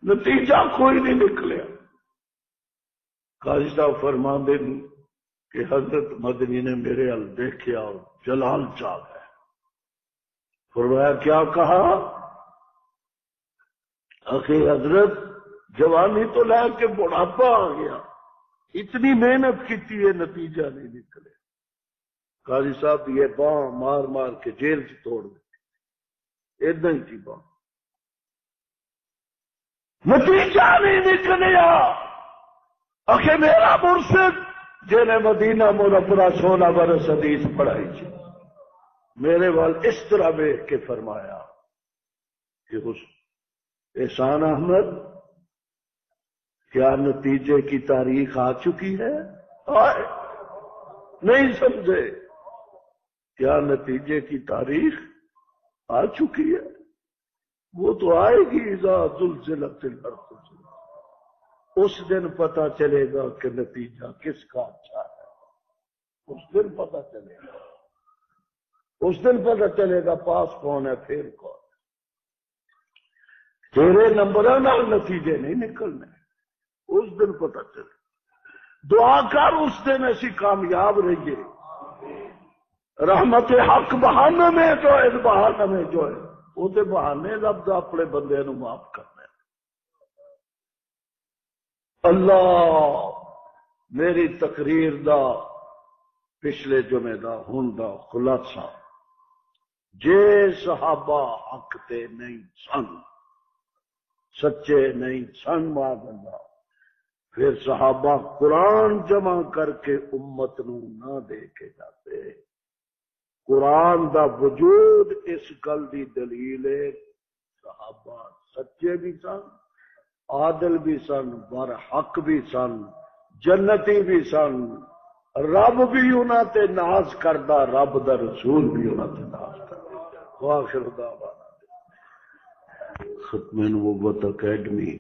نتیجہ کوئی نہیں نکلیا۔ قاضی صاحب فرماندے نہیں کہ حضرت مدنی نے میرے ہل دیکھا اور جلال چاہ گئے، فرمایا کیا کہا؟ اخی حضرت جوانی تو لے کے بڑھاپا آ گیا، اتنی محنت کی ہے نتیجہ نہیں نکلے۔ قاضی صاحب یہ باں مار مار کے جیل سے توڑ دی، ادھا ہی تھی باں، نتیجہ نہیں نکلیا۔ اخی میرا مرشد جنہیں مدینہ منورہ 16 برس حدیث پڑھائی تھی، میرے وال اس طرح بیٹھ کے فرمایا کہ احسان احمد کیا نتیجے کی تاریخ آ چکی ہے؟ آئے نہیں سمجھے، کیا نتیجے کی تاریخ آ چکی ہے؟ وہ تو آئے گی اذا زلزلت الارض، اس دن پتہ چلے گا کہ نتیجہ کس کا اچھا ہے، اس دن پتہ چلے گا، اس دن پتہ چلے گا پاس کون ہے پھر کون۔ تیرے نمبروں نال نتیجے نہیں نکلنے، اس دن پتہ چلے۔ دعا کر اس دن ایسی کامیاب رہیے، رحمت حق بہانے میں جو ہے، اس بہانے میں جو ہے وہ تے بہانے لفظ اپنے بندے نو معاف کرنے۔ اللہ میری تقریر دا پچھلے جمعے دا ہن دا خلاصہ، جے صحابہ حق تے نہیں سن، سچے نہیں سن معاذ اللہ، پھر صحابہ قرآن جمع کر کے امت نو نہ دے کے جاتے۔ قرآن دا وجود اس گل دی دلیل ہے، صحابہ سچے بھی سن، عادل بھی سن، برحق بھی سن، جنتی بھی سن، رب بھی انہاں تے ناز کردہ، رب دا رسول بھی انہاں تے ناز کردہ۔ وآخر دعوانا ختم نبوت اکیڈمی